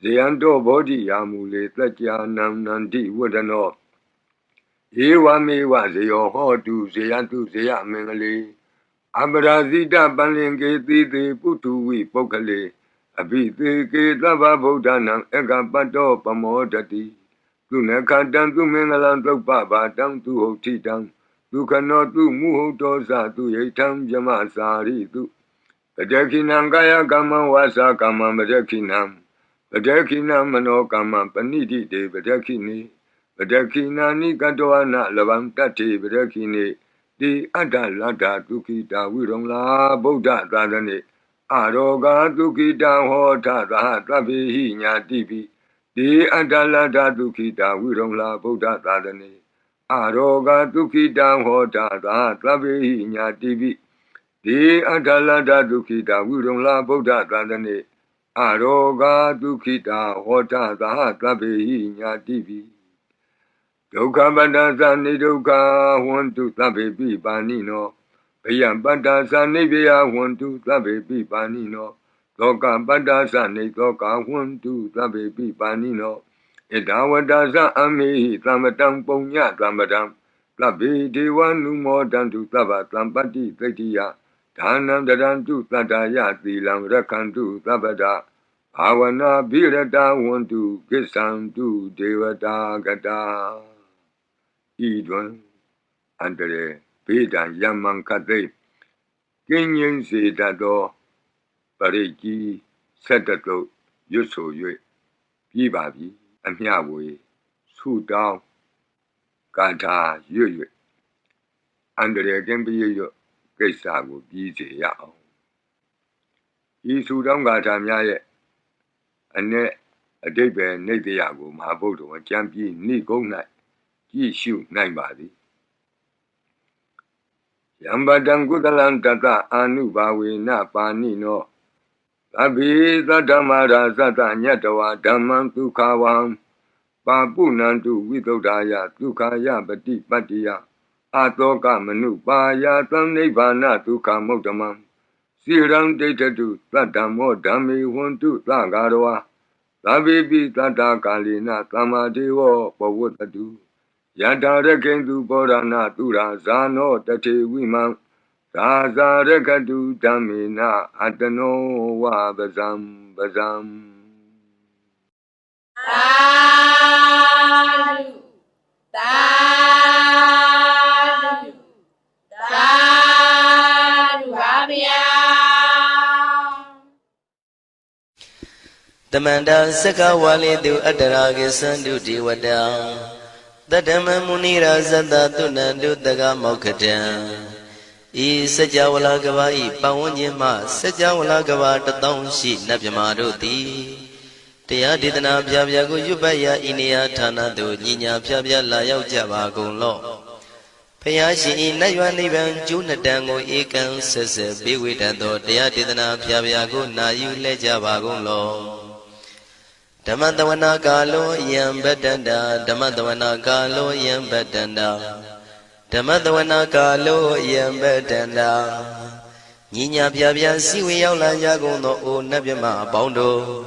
Zeyanto bodhi yamule tatya nam nandi wadano Ewa mewa zeyo hotu zeyantu zeyamengale Abrazita palinge tite putuwi pokale Abite ke taba bodhanam eka pato pamodati Tunakatan tu mengalan tokpa batang tu hotitang Tu kano tu muhoto sa tu yetam jama sari tu Padekinam kaya kama wasa kama padekinam Padekinam mano kama paniti de padekini Padekinani katoana lavam tati padekini Di ada lada tukita wirongla bodha tadane Aroga tukita hota taha tabihi nyatibi Di ada lada tukita wirongla bodha tadane Aroga tukita hota taha tabihi nyatibi Di adalada dukita wirongla bodha tadane Aroga dukita hota taha tabehi nyatibi Dukha badasa nidukha huntu tabebi panino Bayam badasa nibya huntu tabebi panino Doka badasa nidoka huntu tabebi panino Idawadasa amihi tamatang punya tamatang Tabi diwanu modantu tabat tampati tetiya Dhanam dadantu tadaya tilam rakantu tabada Bhavana birata wantu kisantu devata gata Idwan Andare Vedan Yaman Kate Kinyin Sedato Pariki Setato Yuso Yue Pibabi Amyawe Sudao Gata Yue Andare Gembiyoကိစ္စကိုပြီးစေရအောင်ဤဆူတောင်းဂါထာများရဲ့အ내အဓိပ္ပာယ်နေတရားကိုမဟာဗုဒ္ဓဝံကျမ်းပြီးနိဂုံး၌ကြည့်ရှုနိုင်ပါသည်ယံပတံကုသလံတတအာနုဘာဝေနပါဏိနောသဗ္ဗေသတ္တမရာသတ္တညတဝဓမ္မံဒုက္ခဝံပါပုဏ္ဏံတုဝိသုဒ္ဓာယဒုက္ခယပတိပတ္တိယAtoka manu paya tam nibbana dukha muktamam Siram deitatu tatamo dhammi huntu tagarwa Tabibi tata kalina tamadevo pavutatu Yadarakendu borana tura zano tate vimam Tazarakadu dhammina atano va bazam bazam Tamanda Saka Walidu Adaragi Sandu Diwada Tadama Munira Zanda Tunandu Daga Mokatan E Sajawala Gavai Pawanyama Sajawala Gava Tatonshi Nabyamaroti Tayaditana Pyago Yubaya Inia Tanadu Nina Pyabya Layao Java Golo Payashi Nayaniban Junadango Ekan Sese Biwitando Tayaditana Pyago Nayu Lejava Golo Dhammadawana Kalo Yam Badanda Dhammadawana Kalo Yam Badanda Dhammadawana Kalo Yam Badanda Nina Pyabya Siwi Yaula Yagono O Nabyama Bondo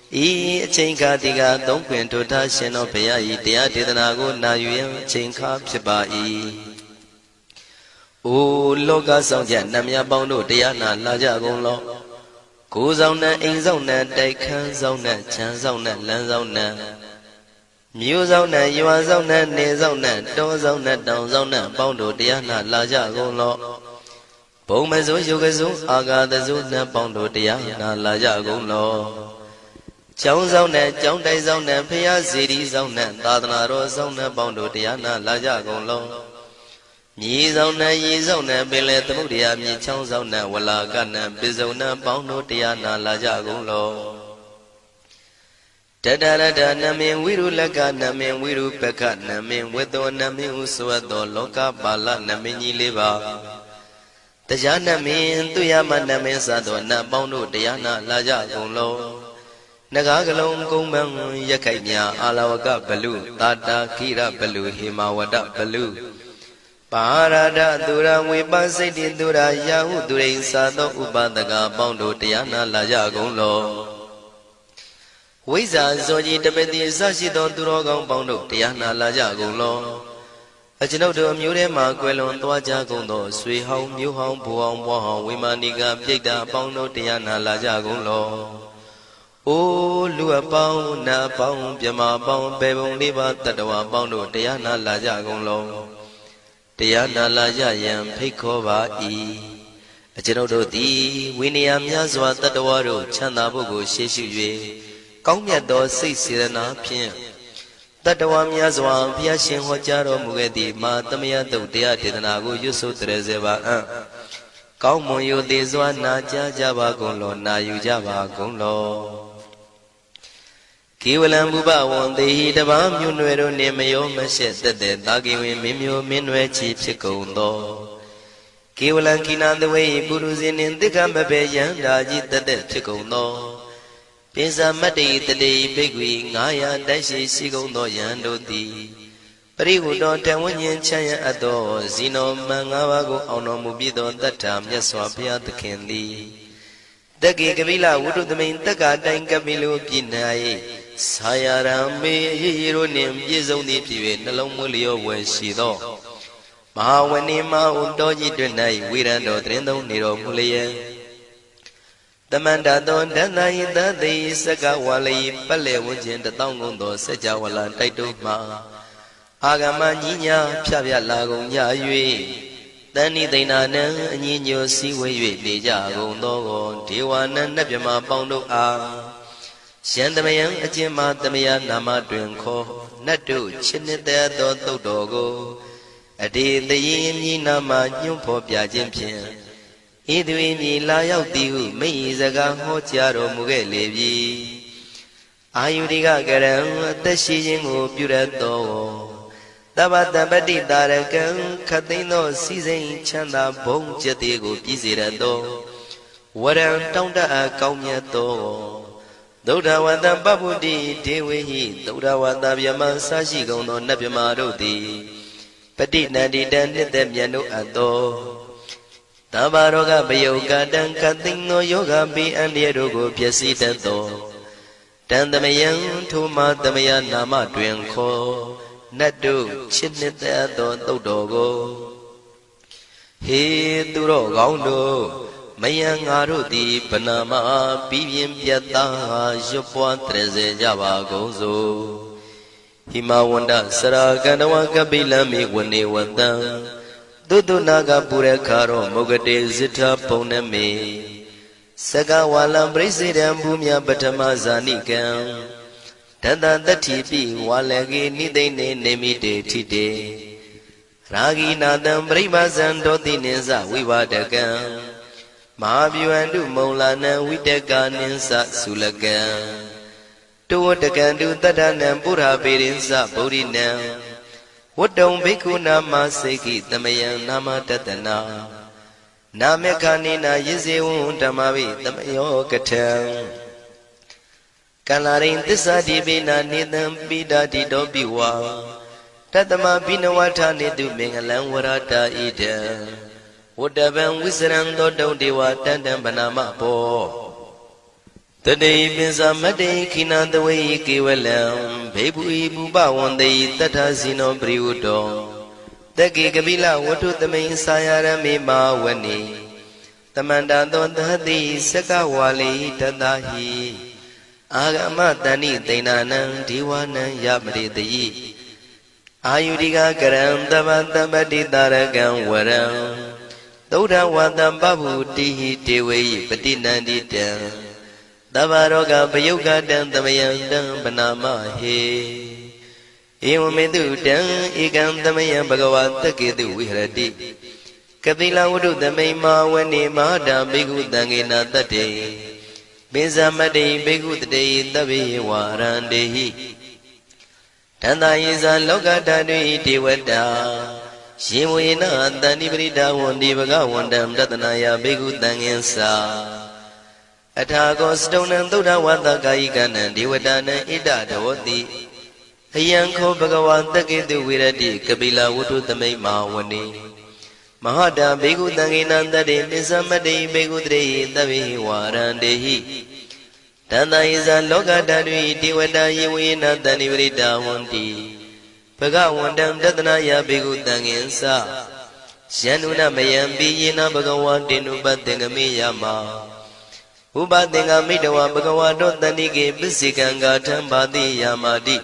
E Chinka Diga Don't Quint to Tashino Payai Dea Didanago Nayu Chinka Pibai O Loga Sonja Namya Bondo Diana Lajagon Go zona, in zona, they can zona, chan zona, land zona. Mu zona, you are zona, ne zona, do zona, down zona, bondo, diana, laja, go lo. Bomazo, yogazo, aga the zona, bondo, diana, laja, go lo. Chow zona, John day zona, Pia city zona, Tadana, zona, bondo, diana, laja, go lo. မြေဆောင်နံရေဆောင်နံပင်လေသမုဒ္ဒရာမြေချောင်းဆောင်နံဝလာကနံပိစုံနံပေါင်းတို့တရားနာလာကြကုန်လောတတရတနမင်ဝိရုလကနမင်ဝိရုပကနမင်ဝေတောနမင်ဟုဆိုအပ်သောလောကပါဠနမင်ကြီးလေးပါတရားနမင်သူရမနမင်စသောနတ်ပေါင်းတို့တရားနာလာကြကုန်လောနဂါကလုံးကုံမံရက်ခိုက်မြအာလဝကဘလူတာတာခိရဘလူဟေမဝဒဘလူပါရဒသူရဝေပစိတ်တိသူရယာဟုသူရိသာသောဥပဒကပေါင်းတို့တရားနာလာကြကုန်လောဝိဇ္ဇာဇောကြီးတပတိအစရှိသောသူတော်ကောင်းပေါင်းတို့တရားနာလာကြကုန်လောအကျွန်ုပ်တို့အမျိုးထဲမှာကွယ်လွန်သွားကြကုန်သောဆွေဟောင်းမျိုးဟောင်းဘူဟောင်းဘွားဟောင်းဝိမာနိကပြိတ္တာပေါင်းတို့တရားနာလာကြကုန်လောအိုလူအပေါင်းနတ်အပေါင်းမြမအပေါင်းဘေဘုံလေးပါတတ္တဝါပေါင်းတို့တရားနာလာကြကုန်လောတရားနာလာကြရန်ဖိတ်ခေါ်ပါ၏အကျွန်ုပ်တို့သည်ဝိနည်းများစွာတတ္တဝါတို့ချမ်းသာဖို့ကိုရှေ့ရှု၍ကောင်းမြတ်သောစိတ်စေတနာဖြင့်တတ္တဝါများစွာဘုရားရှင်ဟောကြားတော်မူခဲ့သည့်မာသမယတုတ်တရားဒေသနာကိုရွတ်ဆိုတရစေပါအံ့ကောင်းမွန်ရိုသေစွာနာကြားကြပါကုန်လောနာယူကြပါကုန်လောကေဝလံဘုဘဝံတေဟိတပားမြို့နွယ်တို့နှင့်မယောမရှက်သက်သက်တာကိဝင်မင်းမျိုးမင်းနွယ်ချီဖြစ်ကုန်သောကေဝလံကိနာတဝေပုရုဇဉ်နှင့်တိက္ခမဘေယံဓာကြီးသက်သက်ဖြစ်ကုန်သောပိစမတ္တိတတိဘိက္ခွေ900တိုက်ရှိကုန်သောယံတို့သည်ပရိဝတ္တောတဝဉ္ဉ္ချမ်းရအပ်သောဇီနောမံ5ပါးကိုအောင်တော်မူပြီးသောတတ္ထာမြတ်စွာဘုရားသခင်သည်တက္ကေကပိလဝုဒ္ဓသမိန်တက္ကတိုင်ကပိလိုပြည်၌ဆာယရံမေရေရိုနှင့်ပြည့်စုံသည်ဖြစ်၍နှလုံးမွေးလျောဝယ်ရှိသောမဟာဝဏိမဟုတောကြီးတွင်၌ဝိရံတော်တရင်သုံးနေတော်မူလျက်တမန္တသောဒန္တယိတသိစကဝါလိပတ်လေဝဉ္ခြင်းတောင်းကုန်သောစัจ java လာတိုက်တို့မှအာဂမညီညာဖြပြလာကုန်ကြ၍တဏိသိဏနံအညီညွတ်စည်းဝေး၍နေကြကုန်သောဒေဝနံနတ်မြမပေါင်းတို့အားရှန္တမယံအကျဉ်းမှတမယနာမတွင်ခေါ်နတ်တို့ချစ်နှစ်သက်သောသုတ်တော်ကိုအတေတရင်မြည်နာမညွှန်းဖော်ပြခြင်းဖြင့်ဤသူ၏မြည်လာရောက်သည်ဟုမိ၏စကားဟောကြားတော်မူခဲ့လေပြီအာယုရိကကရံအသက်ရှိခြင်းကိုပြုရသောတပ္ပတပတိတာရကံခတ်သိမ်းသောစီစိန်ချမ်းသာဘုံကျက်သေးကိုပြည့်စေရသောဝရံတောင်းတအပ်ကောင်းမြတ်သောသုဒ္ဓဝတ္တပပုတ္တိဒေဝေဟိသုဒ္ဓဝတ္တဗျမဆရှိကုန်သောနတ်ဗျမတို့သည်ပฏิနန္တိတံနှစ်သက်မြတ်တို့အပ်သောသဗ္ဗရောဂပယုကတံကသိင်သောယောဂပိအန္တရာတို့ကိုဖြစ်စီတတ်သောတံသမယံထိုမသမယနာမတွင်ခေါ်နတ်တို့ချစ်နှစ်သက်သောသုတ်တော်ကိုဟေသူတော်ကောင်းတို့မယံငါတို့သည်ဗနာမပြီးပြင်းပြတ်သားရွတ်ပွားတရစေကြပါကုန်စို့ဟိမဝန္ဒစရာကန္တဝကပိလမိဝနေဝတံသုတ္တနာကပုရခါရောမုဂတေဇိထဘုံနမေစကဝါလံပရိစေတံဘူမြပထမဇာနိကံတတတတ္ထိပိဝါလကေနိသိနေနေမိတေထိတေရာဂိနာတံပရိမဇံဒောတိနိသဝိဝဒကံမဟာဗျဝန္တုမုံလာနံဝိတကနိသသုလကံတောတကံတုတတ္ထနံပုရပေရိသဗုဒ္ဓိနံဝတ္တုံဘိက္ခုနာမစေကိသမယံနာမတတနာနာမေခာနိနာယဇေဝံဓမ္မဝိသမယောကထံကလာရိန်သစ္စာတိပိနာနေတံပိဒာတိတောပိဝါတတမဘိနဝထာနေတုမင်္ဂလံဝရတာဣဒံဝတ္တဗံဝိစရံသောတုံဒေဝတန္တံဗနာမဘောတတိပိစမတ္တိခိနတဝေကေဝလံဘေဘူဤဘူပဝန္တိတထဇိနောပရိဝတ္တောတက္ကေကပိလဝတ္ထုသမိန်ဆာယရမေမာဝနေတမန္တသောသတိစကဝါလိတတဟိအာဂမတဏိသိဏနံဒေဝနံယမရိတိအာယုရိကကရံတပ္ပတပ္ပတိတာရကံဝရံသုဒ္ဓဝတ္တပဗုတိဟိတေဝေပฏิနန္တိတံသဗ္ဗရောဂပယုကတံသမယံတံဗနာမဟေ ဧဝမေတုတံဧကံသမယံဘဂဝါတက္ကေတုဝိဟရတိကပိလဝတ္ထုသမိန်မာဝနေမဟာတာဘိက္ခုတံဃေနတတ္တေပိဇာမတ္တိဘိက္ခုတတေသဗ္ဗေဝါရန္တေဟိတန္တာယေဇာလောကဓာတုဣဒေဝတာယေဝေနတန္တိပရိဒါဝန္တိဘဂဝန္တံတတနာယဘိက္ခုတံဃင်္စာအထာကောစတုံနံသုဒ္ဓဝါသကာယိကနံဒေဝတာနံဣဒဒောတိအယံခောဘဂဝါတက္ကေတုဝိရတိကပိလဝတ္ထုသမိန်မာဝနေမဟာတာဘိက္ခုတံဃေနတတ္တေပိသမတ္တိဘိက္ခုတရေသဗ္ဗေဝါရန္တေဟိတန္တယေဇာလောကဓာတုဣဒေဝတာယေဝေနတန္တိပရိဒါဝန္တိဘဂဝန္တံတတနာယဘိက္ခုတံဃင်္စာယန္နုနမယံပိယေနဘဂဝါတေနုပသင်္ကမေယမဥပသင်္ကမိတဝဘဂဝါတောတန္တိကေပစ္စေကံဂါထံဘာတိယာမတိ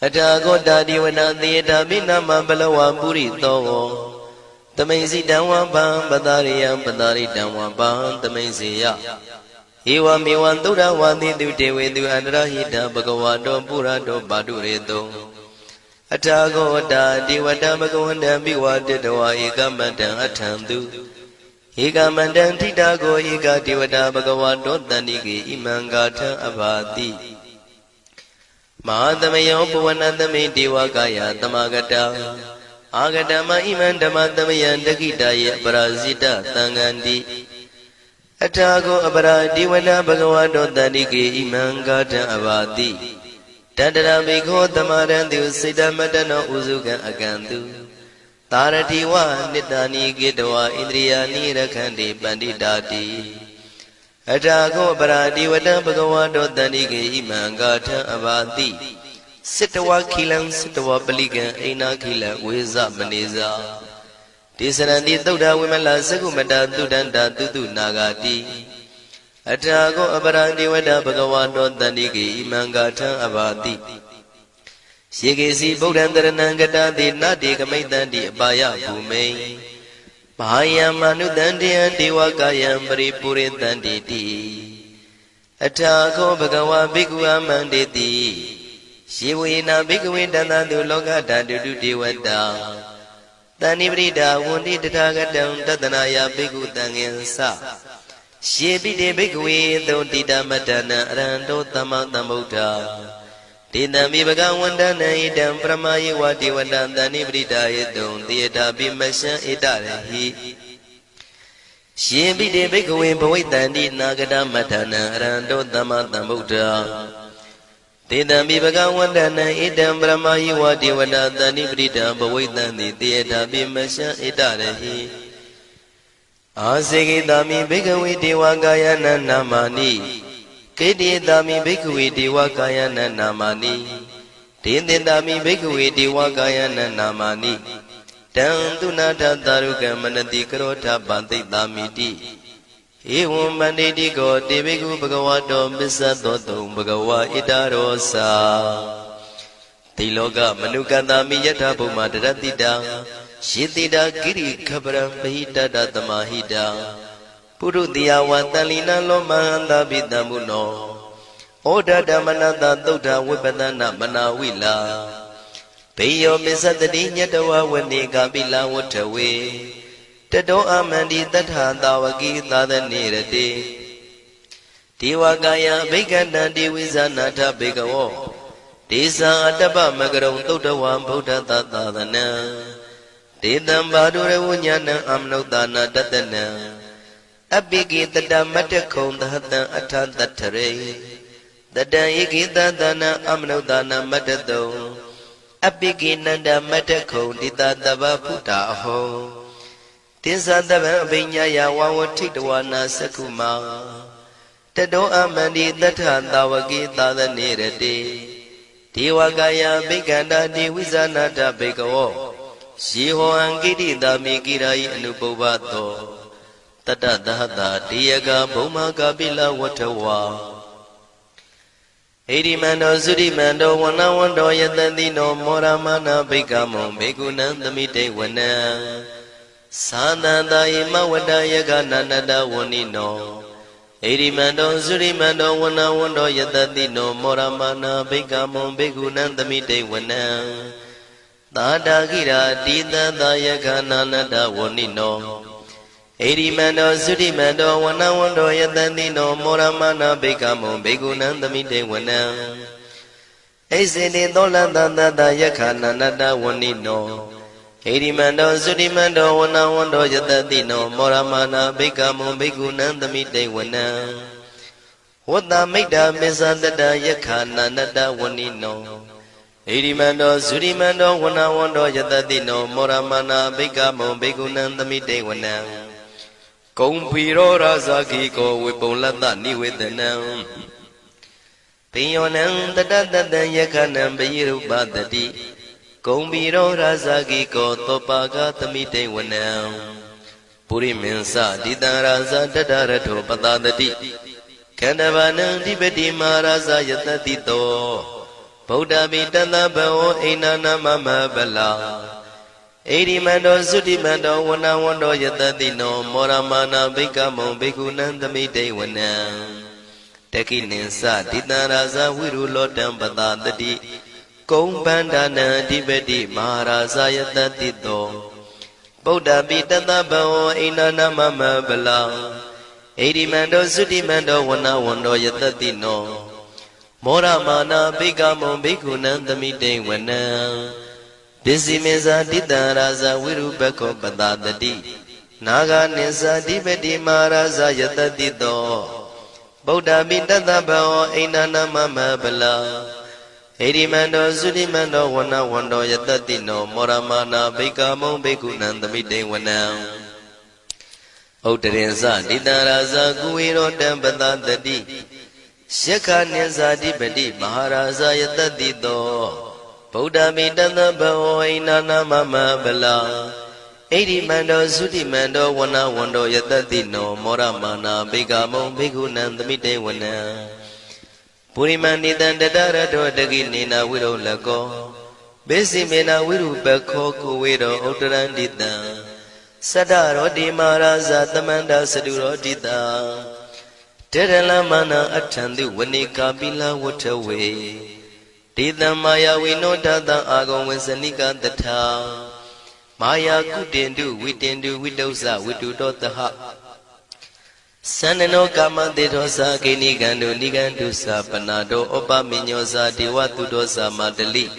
အထာဂောတာဒီဝနာသေတာမိနာမဘလဝပုရိသောသမိန်စီတံဝံပံပတာရိယံပတာရိတံဝံပံသမိန်စီယဧဝမေဝံသုဒ္ဓဝါတိတုတေဝေတုအန္တရဟိတဘဂဝါတောပုရတောပါတုရေတောအထာဂောတာဒီဝတဘဂဝန္တံမိဝတတဝါဧကမတံအထံတုဧကမတံထိတာကိုဧကဒီဝတာဘဂဝါတောတန္တိကေဣမံဂါထံအဘာတိမဟာသမယောပဝနသမိဒေဝကာယသမဂတာအာဂတမဣမံဓမ္မသမယံတခိတယေအပရာဇိတသံဃန္တိအထာကိုအပရာဒီဝနာဘဂဝါတောတန္တိကေဣမံဂါထံအဘာတိတတရမေခောသမရံတုစိတ္တမတနောဥစုကံအကံတုသာရတိဝနိတ္တာနိကေတဝဣန္ဒြိယာနိရခန္တိပန္တိတာတိအထာကိုပရာဒီဝတံဘဂဝါတောတန္တိကေဣမံဂါထံအဘာတိစိတဝခိလံစိတဝပလိကံအိနာခိလံဝေဇမနေဇာဒေသရဏိသုဒ္ဓဝိမလသကုမတသုဒန္တာတုတုနာဂာတိအထာကိုအပရာဒီဝတဘဂဝါတောတန္တိကေဣမံဂါထံအဘာတိယေကေစီဗုဒ္ဓံတရဏံကတာတိနတေကမိတ္တန္တိအပါယဘူမိန်ဘာယံမနုတန္တယံဒေဝကာယံပရိပုရိတန္တိတိအထာခောဘဂဝါဘိက္ခုအမန္တေတိယေဝေနဘိက္ခဝေတန္တတုလောကဓာတုတုဒေဝတာတဏိပရိဒါဝန္တိတထာဂတံတတနာယဘိက္ခုတံဃင်္စယေပိတေဘိက္ခဝေသောတိတမတ္တနံအရဟံတောသမ္မာသမ္ဗုဒ္ဓတေတံမိဘဂဝန္တနံဣတံပရမယေဝတိဝတံတဏိပရိဒါယေတုံသေယတာပိမရှံဣတရဟိယေပိတေဘိက္ခဝေဘဝိတန္တိနာဂတမတ္တနံအရဟံတောသမ္မာသမ္ဗုဒ္ဓတေတံမိဘဂဝန္တနံဣတံပရမယေဝတိဝတံတဏိပရိဒါဘဝိတန္တိသေယတာပိမရှံဣတရဟိအာစေကိတာမိဘိက္ခဝေဒေဝကာယနာနာမာနိကေတိတာမိဘိက္ခဝေဒေဝကာယနာနာမာနိဒေသင်တာမိဘိက္ခဝေဒေဝကာယနာနာမာနိတံသူနာထသာရုကံမနတိကရောထပန္တိတာမိတိဧဝံမန္တိတိကောတေဘိက္ခုဘဂဝါတောပစ္စသောတုံဘဂဝါဣတရောစာတိလောကမနုကတမိယထဘုမ္မာတရတိတံယေတိတာကိရိခပရံပဟိတတသမာဟိတာပုရုတိယဝတလိနလောမဟန္တာပိတံမုနောဩဒဓမ္မနတသုဒ္ဓဝိပဒနာမနာဝိလာဘေယောမစ္စတတိညတဝဝနေကပိလဝထဝေတတောအမန္တိတထသာဝကိသာသနေရတိဒေဝကာယဘိက္ခန္တံဒေဝိဇာနာထဘေကဝောဒေသံအတ္တပမကရုံသုဒ္ဓဝံဗုဒ္ဓသာသနံဒေတံဘာဒုရဝဉ္ဉဏံအမနုဿာနာတတနံအပိကိတတမတ္တခုံသဟတံအထတထရေတတံဧကိတသနံအမနုဿာနာမတ္တတုံအပိကိနန္ဒမတ္တခုံတိတတဗ္ဗဖုတာအဟောတိသတဗံအဘိညာယဝဝထိတဝနာသက္ခုမာတတောအမန္တိတထသာဝကိသာသနေရတိဒေဝကာယဘိက္ခန္တာဒေဝိဇာနာတဘေကဝောယေဟောံကိတိတာမိကိရာယိအနုပုဗ္ဗသောတတသဟတာတေယကဘုံမာကပိလဝထဝါဣရိမန္တောသုရိမန္တောဝနဝန္တောယတတိနောမောရမနာဘိက္ခမောဘေကုဏံသမိတေဝနံသာသန္တာယမဝတ္တယကနန္တဝဏိနော Eri mando suri mando wana wando yatati no moramana bhikkamon bhikkhunandamite wana Tada gira dita dayaka nanada wanino Eri mando suri mando wana wando yatati no moramana bhikkamon bhikkhunandamite wana Aisini dola dada dayaka nanada wanino Eri mando suri mando wana wando yatati no moramana bhikkamon bhikkhunandamite wana Wata maida misandada yakha nanada wanino Eri mando suri mando wana wando yatati no moramana bhikkamon bhikkhunandamite wana Kumpiro rasaki ko vipulata nivedanam Piyonan tadadada yakhanam bhirupatati Kumpiro rasaki ko topaga tamite wanam Puri minsa dita rasa dadarato patadati Kandavanam dipati marasa yatati to Buddha bitanda bhawo einana mama bala Eri mando sudi mando wana wando yatati no moramana bhikkamon bhikkhunandamite wana Taki ninsa dita rasa virulotam patadati Kumbandana dipati marasa yatati to Buddha bitanda bhawo einana mama bala Eri mando sudi mando wana wando yatati no Moramana bhikkamon bhikkhunandamite wana Disimesa dita rasa virupakko patadati Naga nisa dipati marasa yatati to Buddha bitanda bhawo einana mama bala Eri mando sudi mando wana wando yatati no moramana bhikkamon bhikkhunandamite wana Uttarinsa dita rasa kuvirotam patadati Shekha nisa dipati maharasa yatati to Buddha bitanda bhawo einana mama bala Eri mando sudi mando wana wando yatati no moramana bhikkamon bhikkhunandamite wana Purimanitan dadarato daginina virolako Besimena virupakko kuviro uttarandita Sadaroti marasa tamanda sadurotita Teralamana attandu vanika pila vatawe Tita maya vinodata agam vasanika tatha Maya kutendu vitendu vidosa vidudotaha Sanano kamantidosa kinigandu nigandusa panado opa minyosa diwatudosa madali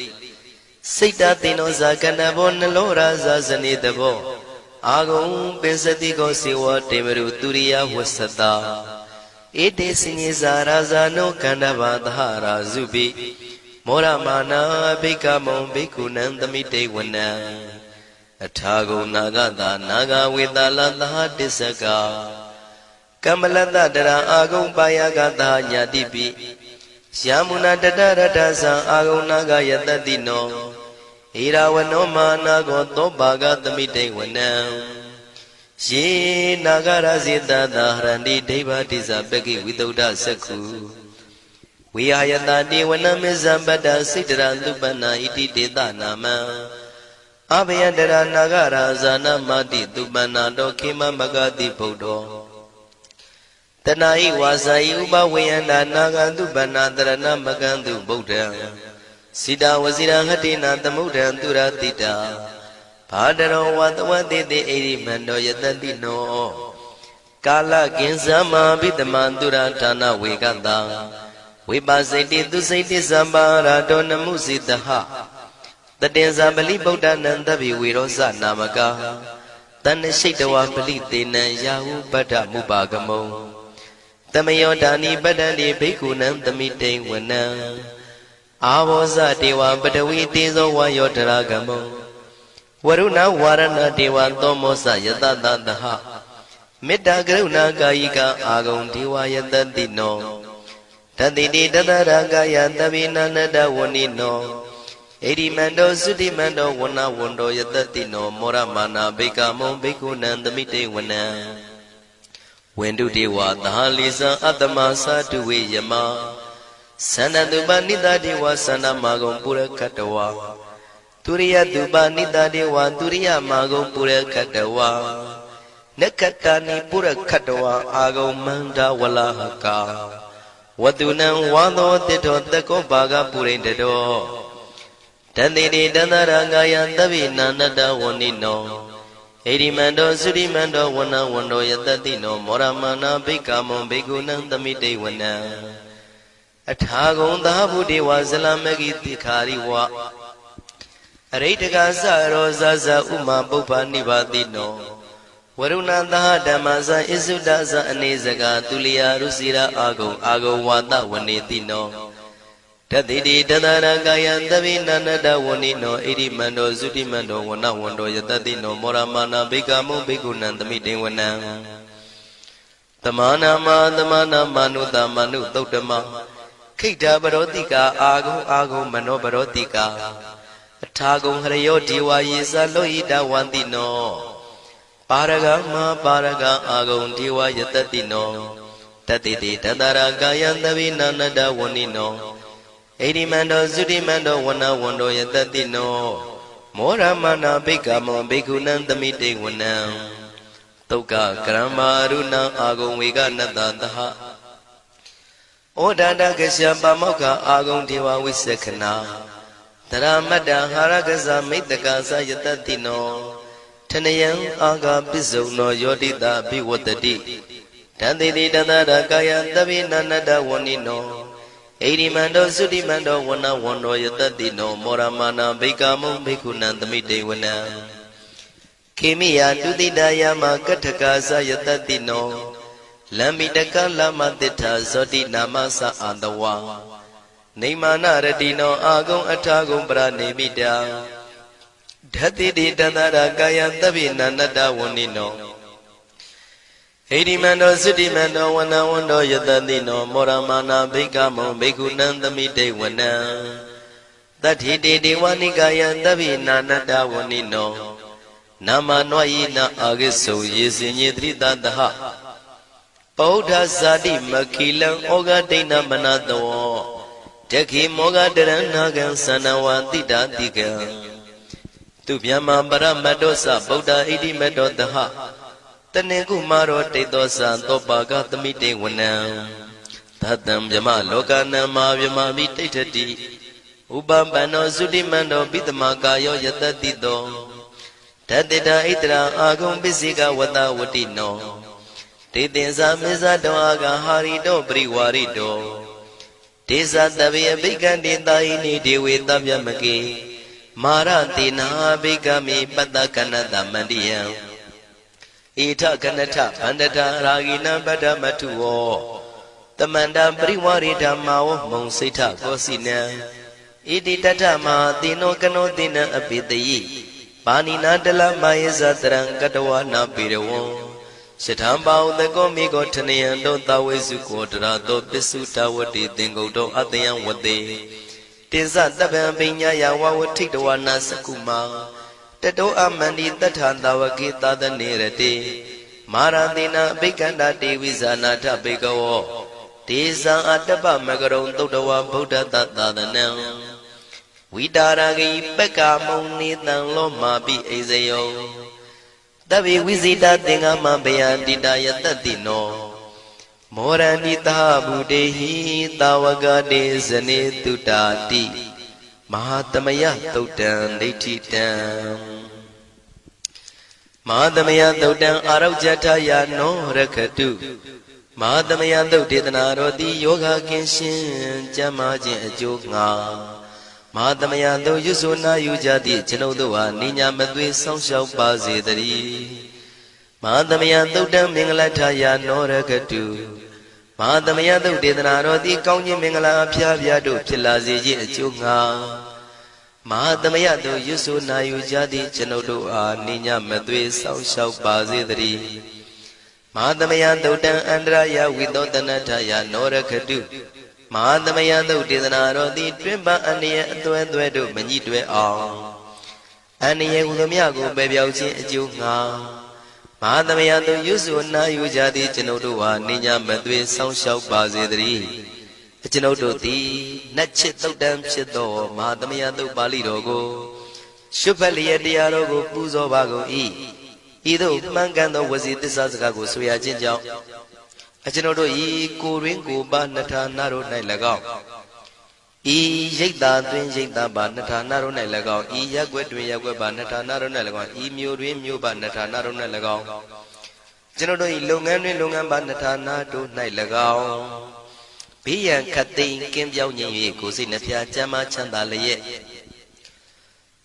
Sita tinosa kanabo nalorasa sanitabo Agam pensatiko siwa temeru turiya vasata Ete sinisa rasa no kandavadhara zubi Moramana bhikkamon bhikkhunandamite wana Athago nagata naga vedalata tisaka Kamalata dara agam payagata nyadipi Syamuna dadarata agam naga yatati no Iravano manago tobaga tamite wana Ye nagara sita dahrandi devati sabaki vidauda sakhu Vihayatati vanamizambada sitarandupana iti teta nama Abhayadara nagara zana mati tupana dokima magati baudo Tanai wasai ubhavayanda nagandupana tarana magandu bauda Sida wasira hatina tamudra turatita Bhadaro vatavadete eri mando yatati no Kala kinsama bitamantura thana vegata Vipasiti tusiti sambara donamusitaha Tatinsa bali Buddha nandavi virosa namaka Tanashitawa bali tena yahu bada mubagamo Tamayodani badani bhikkhunandamite wana Avosa dewa badavi tezo vayotaragamo Varuna varana dewa tomosa yatadadaha Metta karuna kayika agam dewa yatati no Taditi tadaragaya tavinanada wanino Eri mando sudi mando wana wando yatati no moramana bhikkamon bhikkhunandamite wana Wendu dewa tahalisa atama satuwe yama Sanatupa nita dewa sanamagam pura katawa Turiya tupa nita dewa turiya magam pura katawa Nekatani pura katwa agau manda walahaka Watunam wado tito tako baga purin dedo Tandini dandarangaya tabi nanada wanino Erimando surimando wana wando yatatino Moramana bikamo bigunam tamite wana Athagon dahabu dewa zalamagi tikhari wa Aritaka rosa za uma bupa nibadino Warunandaha Dhamasa Isudasa Anezaga Tuliya Rusira Ago Wata Wanetino Tadidi Tadaragaya Davinanada Wanino Irimando Zutimando Wana Wando Yatatino Moramana Bikamu Bikunandamite Wana Tamana Manuta Manu Totama Kita Barotika Ago Mano Barotika Athago Harayo Diwa Yisa Loida Wandino Paraga Agon Diwa Yatatino Tatiti Tadaragaya Davinanada Wanino Erimando Zudimando Wana Wando Yatatino Moramana Bikamo Bikunandamite Wana Toka Kramaruna Agon Viga Nadadaha Odada Kashyapa Moka Agon Diwa Visekana Taramada Haragasa Mitakasa Yatatino Tanayang aga pisono yodita biwatati Tandidi dandara kaya davinanada wanino Erimando sudimando wana wando yatatino Moramana bikamo bikunandamite wana Kimiya dudidaya makatakasa yatatino Lambitaka lama tita zodi namasa andawa Neimana radino agong atagong pranimida Dhatidi Dandara Gaya Davinanada Wanino Erimando Sudimando Wana Wando Yatatino Moramana Bikamo Bikunandamite Wana Tathiti Diwanikaya Davinanada Wanino Nama Noyina Agiso Yesinyidrita Daha Pauda Zadi Makilang Oga Dina Manado Jaki Moga Deranagan Sanawantita Tiga Tubyama Paramadosa Buddha Idi Medodaha Taneku Maro Tedosa Topaga Tamite Wana Tatam Yama Lokana Mavyama Vitati Ubambano Sudimando Bitamakayo Yatatito Tatita Itra Agum Bisika Wata Watino Titinsa Misado Aga Harido Priwarido Tisa Tavia Bigandita Ini Dewi Tavyamaki Maratina Bigami Patakanada Mandiya Ita Kanata Pandata Ragina Badamatuo Tamanda Priwarita Mao Monsita Kosina Idi Tatama Dino Kanodina Abitayi Panina Dela Mayza Katawana Pirawo Sitambao the Gomigo Taniando Tawezuko Drato Pisuta Wati Dingodo Atayan Wade Tiza Taban Binya Yawa would take the one Sakuma. Tato Amandi Tatanda Wakita the Nerate. Maradina Bikanda Devisana Tabigo. Tiza Ataba Magaron Totawa Buddha Tata the Nel. Widaragi Peka Moni Tan Loma Bi Ezeo. Tavi Wizita Dingama Beandida Yatatino. Moranita Budehi Tawagade Zane Tutati Mahatamaya Totan Detitan Mahatamaya Totan Araujataya no Rakatu Mahatamaya Totanaro di Yoga Kenshin Jamajin Joga Mahatamaya Do Yusuna Yujadi Chenodua Nina Madwe Songshao Bazidari Madhamaya Dudam Mingalataya Norakatu Madhamaya Dudanaro di Kauni Mingala Piaviado Pilazi Chunga Madhamaya Do Yusuna Yujadi Chenodua Nina Madwe Sao Bazidri Madhamaya Dudan Andraya Vidodanataya Norakatu Madhamaya Dudanaro di Trimba Ania Duedo Manitwe All Ania Udamiago Babyauchi Chunga Madhamaya do Yusuna Yujadi Chenodua Nina Madwe Sao Bazidri Chenodoti Nachitodam Chito Madhamaya do Bali Rogo Shupalia Diarogo Puzo Bago E ဤသို့မှန်ကန်သောဝစီသစ္စာစကားကိုဆိုရခြင်းကြောင့်အကျွန်ုပ်တို့ဤကိုရင်းကိုပါနှထာနာတို့၌၎င်းဤရိတ်တာတွင်ရိတ်တာပါနှထာနာတို့၌၎င်းဤရက်ွက်တွင်ရက်ွက်ပါနှထာနာတို့၌၎င်းဤမြို့တွင်မြို့ပါနှထာနာတို့၌၎င်းကျွန်ုပ်တို့ဤလုပ်ငန်းတွင်လုပ်ငန်းပါနှထာနာတို့၌၎င်းဘေးရန်ခတ်သိမ်းကင်းပြောင်းခြင်း၍ကိုယ်စိတ်နှဖျားချမ်းသာချမ်းသာလျက်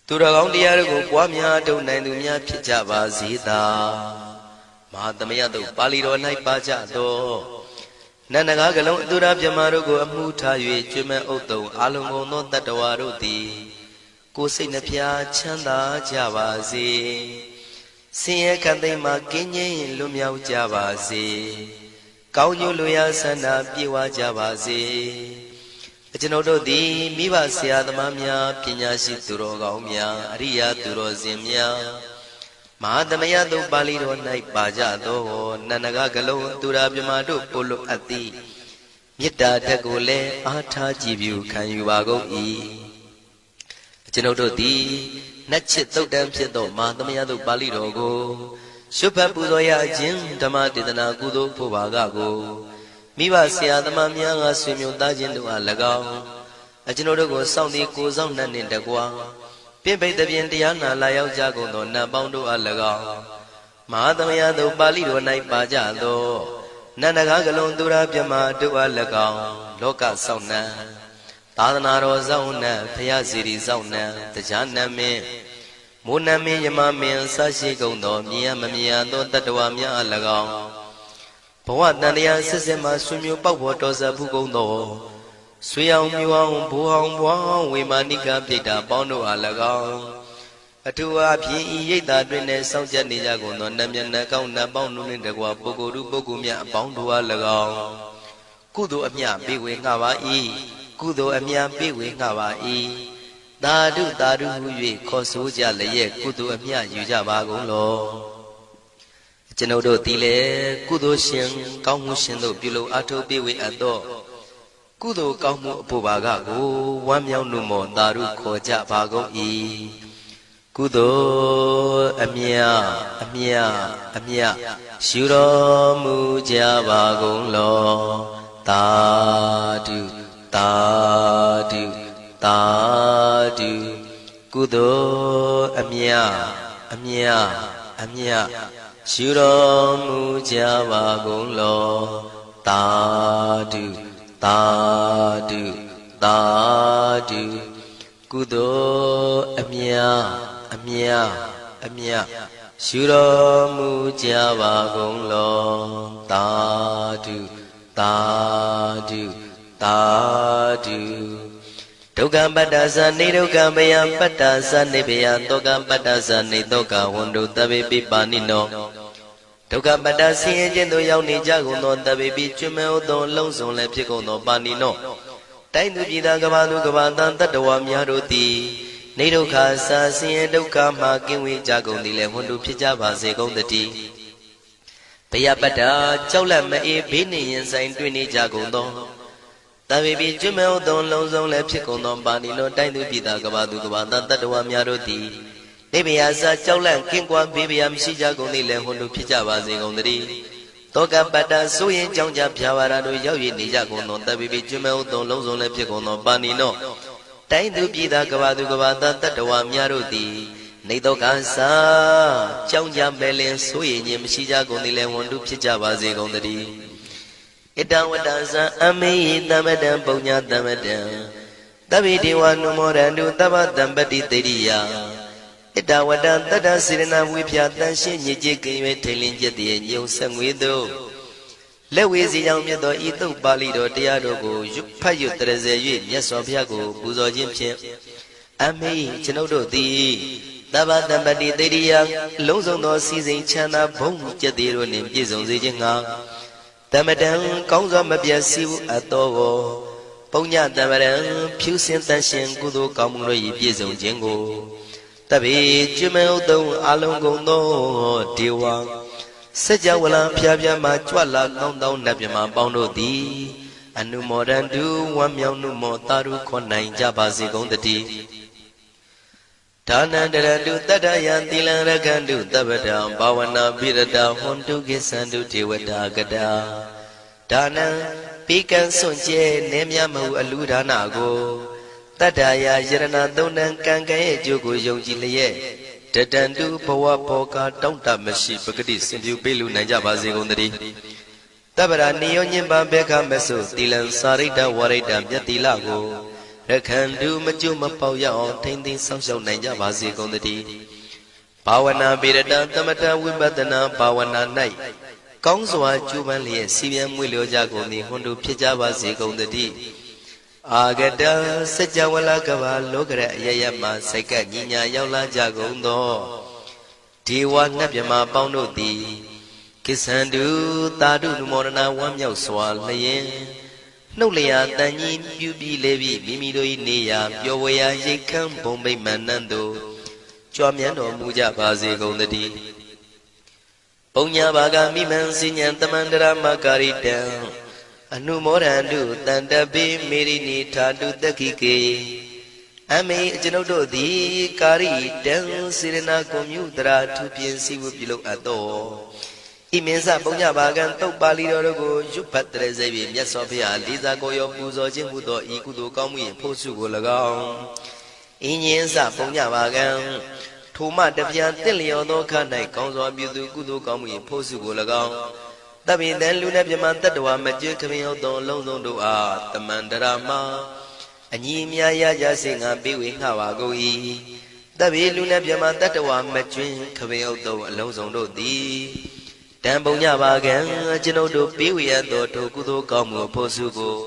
သူတော်ကောင်းတရားတို့ကိုပွားများထုတ်နိုင်သူများဖြစ်ကြပါစေသာမဟာသမယတို့ပါဠိတော်၌ပါကြသောနန္ဒကားကလုံးအတုရပြမတို့ကိုအမှုထား၍ကျွမ်းမဲ့ဥတုံအာလုံကုန်သောတတ္တဝါတို့သည်ကိုယ်စိတ်နှဖျားချမ်းသာကြပါစေဆင်းရဲခတ်သိမ်းမှကင်းငြိမ်းလွတ်မြောက်ကြပါစေကောင်းကျိုးလိုရာဆန္ဒပြေဝကြပါစေအကျွန်ုပ်တို့သည်မိဘဆရာသမားများပညာရှိသူတော်ကောင်းများအရိယာသူတော်စင်များမဟာသမယတို့ပါဠိတော်၌ပါကြသောနန္ဒကားကလုံးသူရာပြမတို့ပို့လို့အပ်သည်မေတ္တာဓာတ်ကိုလည်းအားထားကြည်ပြုခံယူပါကုန်၏အကျွန်ုပ်တို့သည်နတ်ချစ်သုတ်တံဖြစ်သောမဟာသမယတို့ပါဠိတော်ကိုရှုဖတ်ပူဇော်ရခြင်းဓမ္မဒေသနာကုသိုလ်ဖို့ပါကကိုမိဘဆရာသမားများကဆွေမျိုးသားချင်းတို့အား၎င်းအကျွန်ုပ်တို့ကိုစောင့်တည်ကိုဆောင်နှံ့နှင့်တကွာပြင့်ပိတ်သဖြင့်တရားနာလာရောက်ကြကုန်သောနတ်ပေါင်းတို့အား၎င်းမဟာသမယတို့ပါဠိတော်၌ပါကြသောနန္ဒကားကလုံးသူရာပြမတို့အား၎င်းလောကဆောင်နှံသာသနာတော်ဆောင်နှံဘုရားစီရီဆောင်နှံတရားနတ်မင်းမိုးနမင်းယမမင်းဆရှိကုန်သောမြင်ရမမြင်ရသောတတ္တဝါများအား၎င်းဘဝတန်တရားစစ်စစ်မှဆွေမျိုးပေါက်ဖို့တော်စပ်ဘူးကုန်သောဆွေအောင်မျိုးအောင်ဘိုးအောင်ဘွားဝေမာနိကပြိတ္တာပေါင်းတို့အား၎င်းအထူးအားဖြင့်ဤရိတ်တာတွင်နဲ့စောင့်ကြနေကြကုန်သောနတ်မြတ်နတ်ကောင်းနတ်ပေါင်းတို့နှင့်တကွာပုဂ္ဂိုလ်တို့ပုဂ္ဂိုလ်များအပေါင်းတို့အား၎င်းကုသိုလ်အမြပေးဝေငှပါ၏ကုသိုလ်အမြပေးဝေငှပါ၏သာဓုသာဓုဟု၍ခေါ်ဆိုကြလျက်ကုသိုလ်အမြယူကြပါကုန်လောကျွန်ုပ်တို့သည်လည်းကုသိုလ်ရှင်ကောင်းမှုရှင်တို့ပြုလို့အထောက်ပေးဝေအပ်သောကုသိုလ်ကောင်းမှုအဖို့ပါကကိုဝမ်းမြောက်နှုမောသာဓုခေါ်ကြပါကုန်၏ကုသိုလ်အမြအမြအမြယူတော်မူကြပါကုန်လောသာဓုသာဓုသာဓုကုသိုလ်အမြအမြအမြယူတော်မူကြပါကုန်လောသာဓုသာဓုသာဓုကုသိုလ်အမြအမြအမြယူတော်မူကြပါကုန်လောသာဓုသာဓုသာဓုဒုက္ခပတ္တသနေဒုက္ခမယပတ္တသနေဘယတောကပတ္တသနေတောကဝန္တုတဗေပိပါဏိနောဒုက္ခပတ္တဆင်းရဲခြင်းသို့ရောက်နေကြကုန်သောတဗေပိကျွမ်းမဲ့သောလုံးစုံလည်းဖြစ်ကုန်သောပါဏိနောတိုင်းသူပြည်သားကဘာသူကဘာတန်တတ္တဝါများတို့သည်နေဒုက္ခစာဆင်းရဲဒုက္ခမှကင်းဝေးကြကုန်သည်လည်းဝန္တုဖြစ်ကြပါစေကုန်သတည်းဘယပတ္တကြောက်လန့်မအေးဘေးနှင့်ရင်ဆိုင်တွေ့နေကြကုန်သောတဗေပိကျွမ်းမဲ့သောလုံးစုံလည်းဖြစ်ကုန်သောပါဏိနောတိုင်းသူပြည်သားကဘာသူကဘာတန်တတ္တဝါများတို့သည်နေဘယစာကြောက်လန့်ကင်းကွာဘေးဘယမရှိကြကုန်သည်လည်းဝန္တုဖြစ်ကြပါစေကုန်သတည်းတောကပတ္တဆိုရင်ကြောင့်ကြဖြာပါရတို့ရောက်ရနေကြကုန်သောတဗေပိကျွမ်းမဲ့သောလုံးစုံလည်းဖြစ်ကုန်သောပါဏိနောတိုင်းသူပြည်သားကဘာသူကဘာတန်တတ္တဝါများတို့သည်နေတောကစာကြောင့်ကြမဲ့လင်ဆိုရင်ခြင်းမရှိကြကုန်သည်လည်းဝန္တုဖြစ်ကြပါစေကုန်သတည်းဣတဝတ္တသံအမေဟိသမတံပုံညာသမတံသဗ္ဗေဒေဝနုမောရန္တုသဗ္ဗတံပတိတေရိယဣတဝတ္တတတ္တစေရနာဝိဖြာတန်ရှင်းညစ်ကြေးကင်၍ထိန်လင်းကျက်တည်းညုံဆက်ငွေသို့လက်ဝေစီကြောင့်မြတ်သောဤသုတ်ပါဠိတော်တရားတို့ကိုဖတ်ရွတ်တရစေ၍မြတ်စွာဘုရားကိုပူဇော်ခြင်းဖြင့်အမေကျွန်ုပ်တို့သည်သဗ္ဗတံပတိတေရိယလုံးစုံသောစီစဉ်ချမ်းသာဘုံကျက်တည်းတို့နှင့်ပြည့်စုံစေခြင်းငှာတမတံကောင်းစွာမပြတ်စီးအပ်သောပုံညတမရံဖြူစင်တန်ရှင်ကုသိုလ်ကောင်းမှုတို့၏ပြည့်စုံခြင်းကိုတဗေကျွမ်းမဲ့ဥတုံအလုံးကုန်သောဒေဝစัจ java လံဖျားဖျားမှကြွလာကောင်းသောနတ်မြမပေါင်းတို့သည်အနုမောဒန္တုဝမ်းမြောက်နှုမောတာရုခေါ်နိုင်ကြပါစေကုန်တည်း ဒါနံတရတုတတ္တယံသီလံရကန္တုတပ္ပတံဘာဝနာပိရတဟွန်တုကိသန္တုဒေဝတာကတာဒါနံပိကံစွန့်ကျဲနေမြမဟုအလူဒါနကိုတတ္တယယရဏသုံးတန်ကံကံရဲ့အကျိုးကိုယုံကြည်လျက်တတန္တုဘဝဘောကတောင့်တမရှိပဂတိစင်ပြုပေးလူနိုင်ကြပါစေကုန်သတည်းတပ္ပရာနိယောညင်ပံဘေခမဆုသီလံစာရိတ္တဝရိတ္တမြတ်တိလကိုရခန္တုမကျွမပေါက်ရအောင်ထိမ့်သိမ်းဆောက်ရှောက်နိုင်ကြပါစေကုန်သတည်းဘာဝနာပိရတသမထဝိပဿနာဘာဝနာ၌ကောင်းစွာကျူးပန်းလျက်စီပြန်မွေလျောကြကုန်သည်ဟွန်တို့ဖြစ်ကြပါစေကုန်သတည်းအာဂတစัจ java လကဘာလောကရအယယမှာစိတ်ကညီညာရောက်လာကြကုန်သောဒေဝနတ်မြမပေါင်းတို့သည်ကိသန္တုသာဓုနမောဒနာဝမ်းမြောက်စွာလျင်နှုတ်လျာတန်ကြီးပြုပြီးလေပြီးမိမိတို့၏နေရာပျော်ဝေရာရိတ်ခမ်းဘုံဗိမာန်နန်းသို့ကြွမြန်းတော်မူကြပါစေကုန်သတည်းပုံညာဘာဂမိမံစိညာတမန္တရမကာရိတံအနုမောဒန္တုတန္တပိမေရိနိထာတုတက္ခိကေအမေကျွန်ုပ်တို့သည်ကာရိတံစေရနာကွန်မြူတရာထူပြင်းစည်းဝပြုလုပ်အပ်သောဣမင်းစပုံညာဘာကံတုတ်ပါဠိတော်တို့ကိုရွတ်ဖတ်တဲ့စေပြီးမြတ်စွာဘုရားလေးစားကိုရောပူဇော်ခြင်းမှုသောဤကုသိုလ်ကောင်းမှု၏ဖို့စုကို၎င်းအင်းင်းစပုံညာဘာကံထိုမှတပြားတင့်လျော်သောခါ၌ကောင်းစွာပြုသူကုသိုလ်ကောင်းမှု၏ဖို့စုကို၎င်းတပိတံလူနဲ့မြမတတ္တဝါမကျွေးခမင်းရောက်သောလုံးစုံတို့အားတမန္တရာမအညီမြာရကြစေငါပေးဝေငှပါကုန်၏တပိလူနဲ့မြမတတ္တဝါမကျွေးခမင်းရောက်သောအလုံးစုံတို့သည်တံပုံညပါကံကျွန်ုပ်တို့ပေးဝေရသောထိုကုသိုလ်ကောင်းမှုဖို့စုကို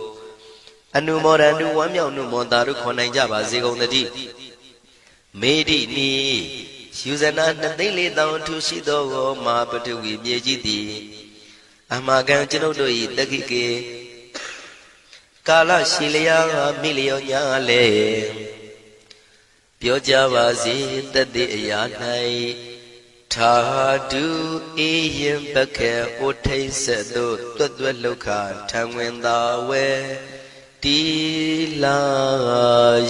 အနုမောဒန္တုဝမ်းမြောက်နှုမောတာတို့ခေါ်နိုင်ကြပါစေကုန်သတည်းမေတိနီယူဇနာ2,400,000ထူရှိသောမာပတဝီမြေကြီးသည်အမကံကျွန်ုပ်တို့၏တက္ခိကေကာလရှိလျာမိလျောညာလေပြောကြပါစေတတ်တဲ့အရာ၌ထာတုအေယံပခေဩထိတ်ဆက်သို့တွတ်တွတ်လောက်ခထံဝင်သာဝဲတီလာ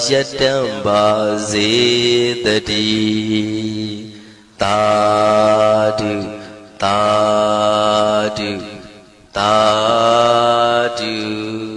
ယတံပါစေတတိသာဓုသာဓုသာဓု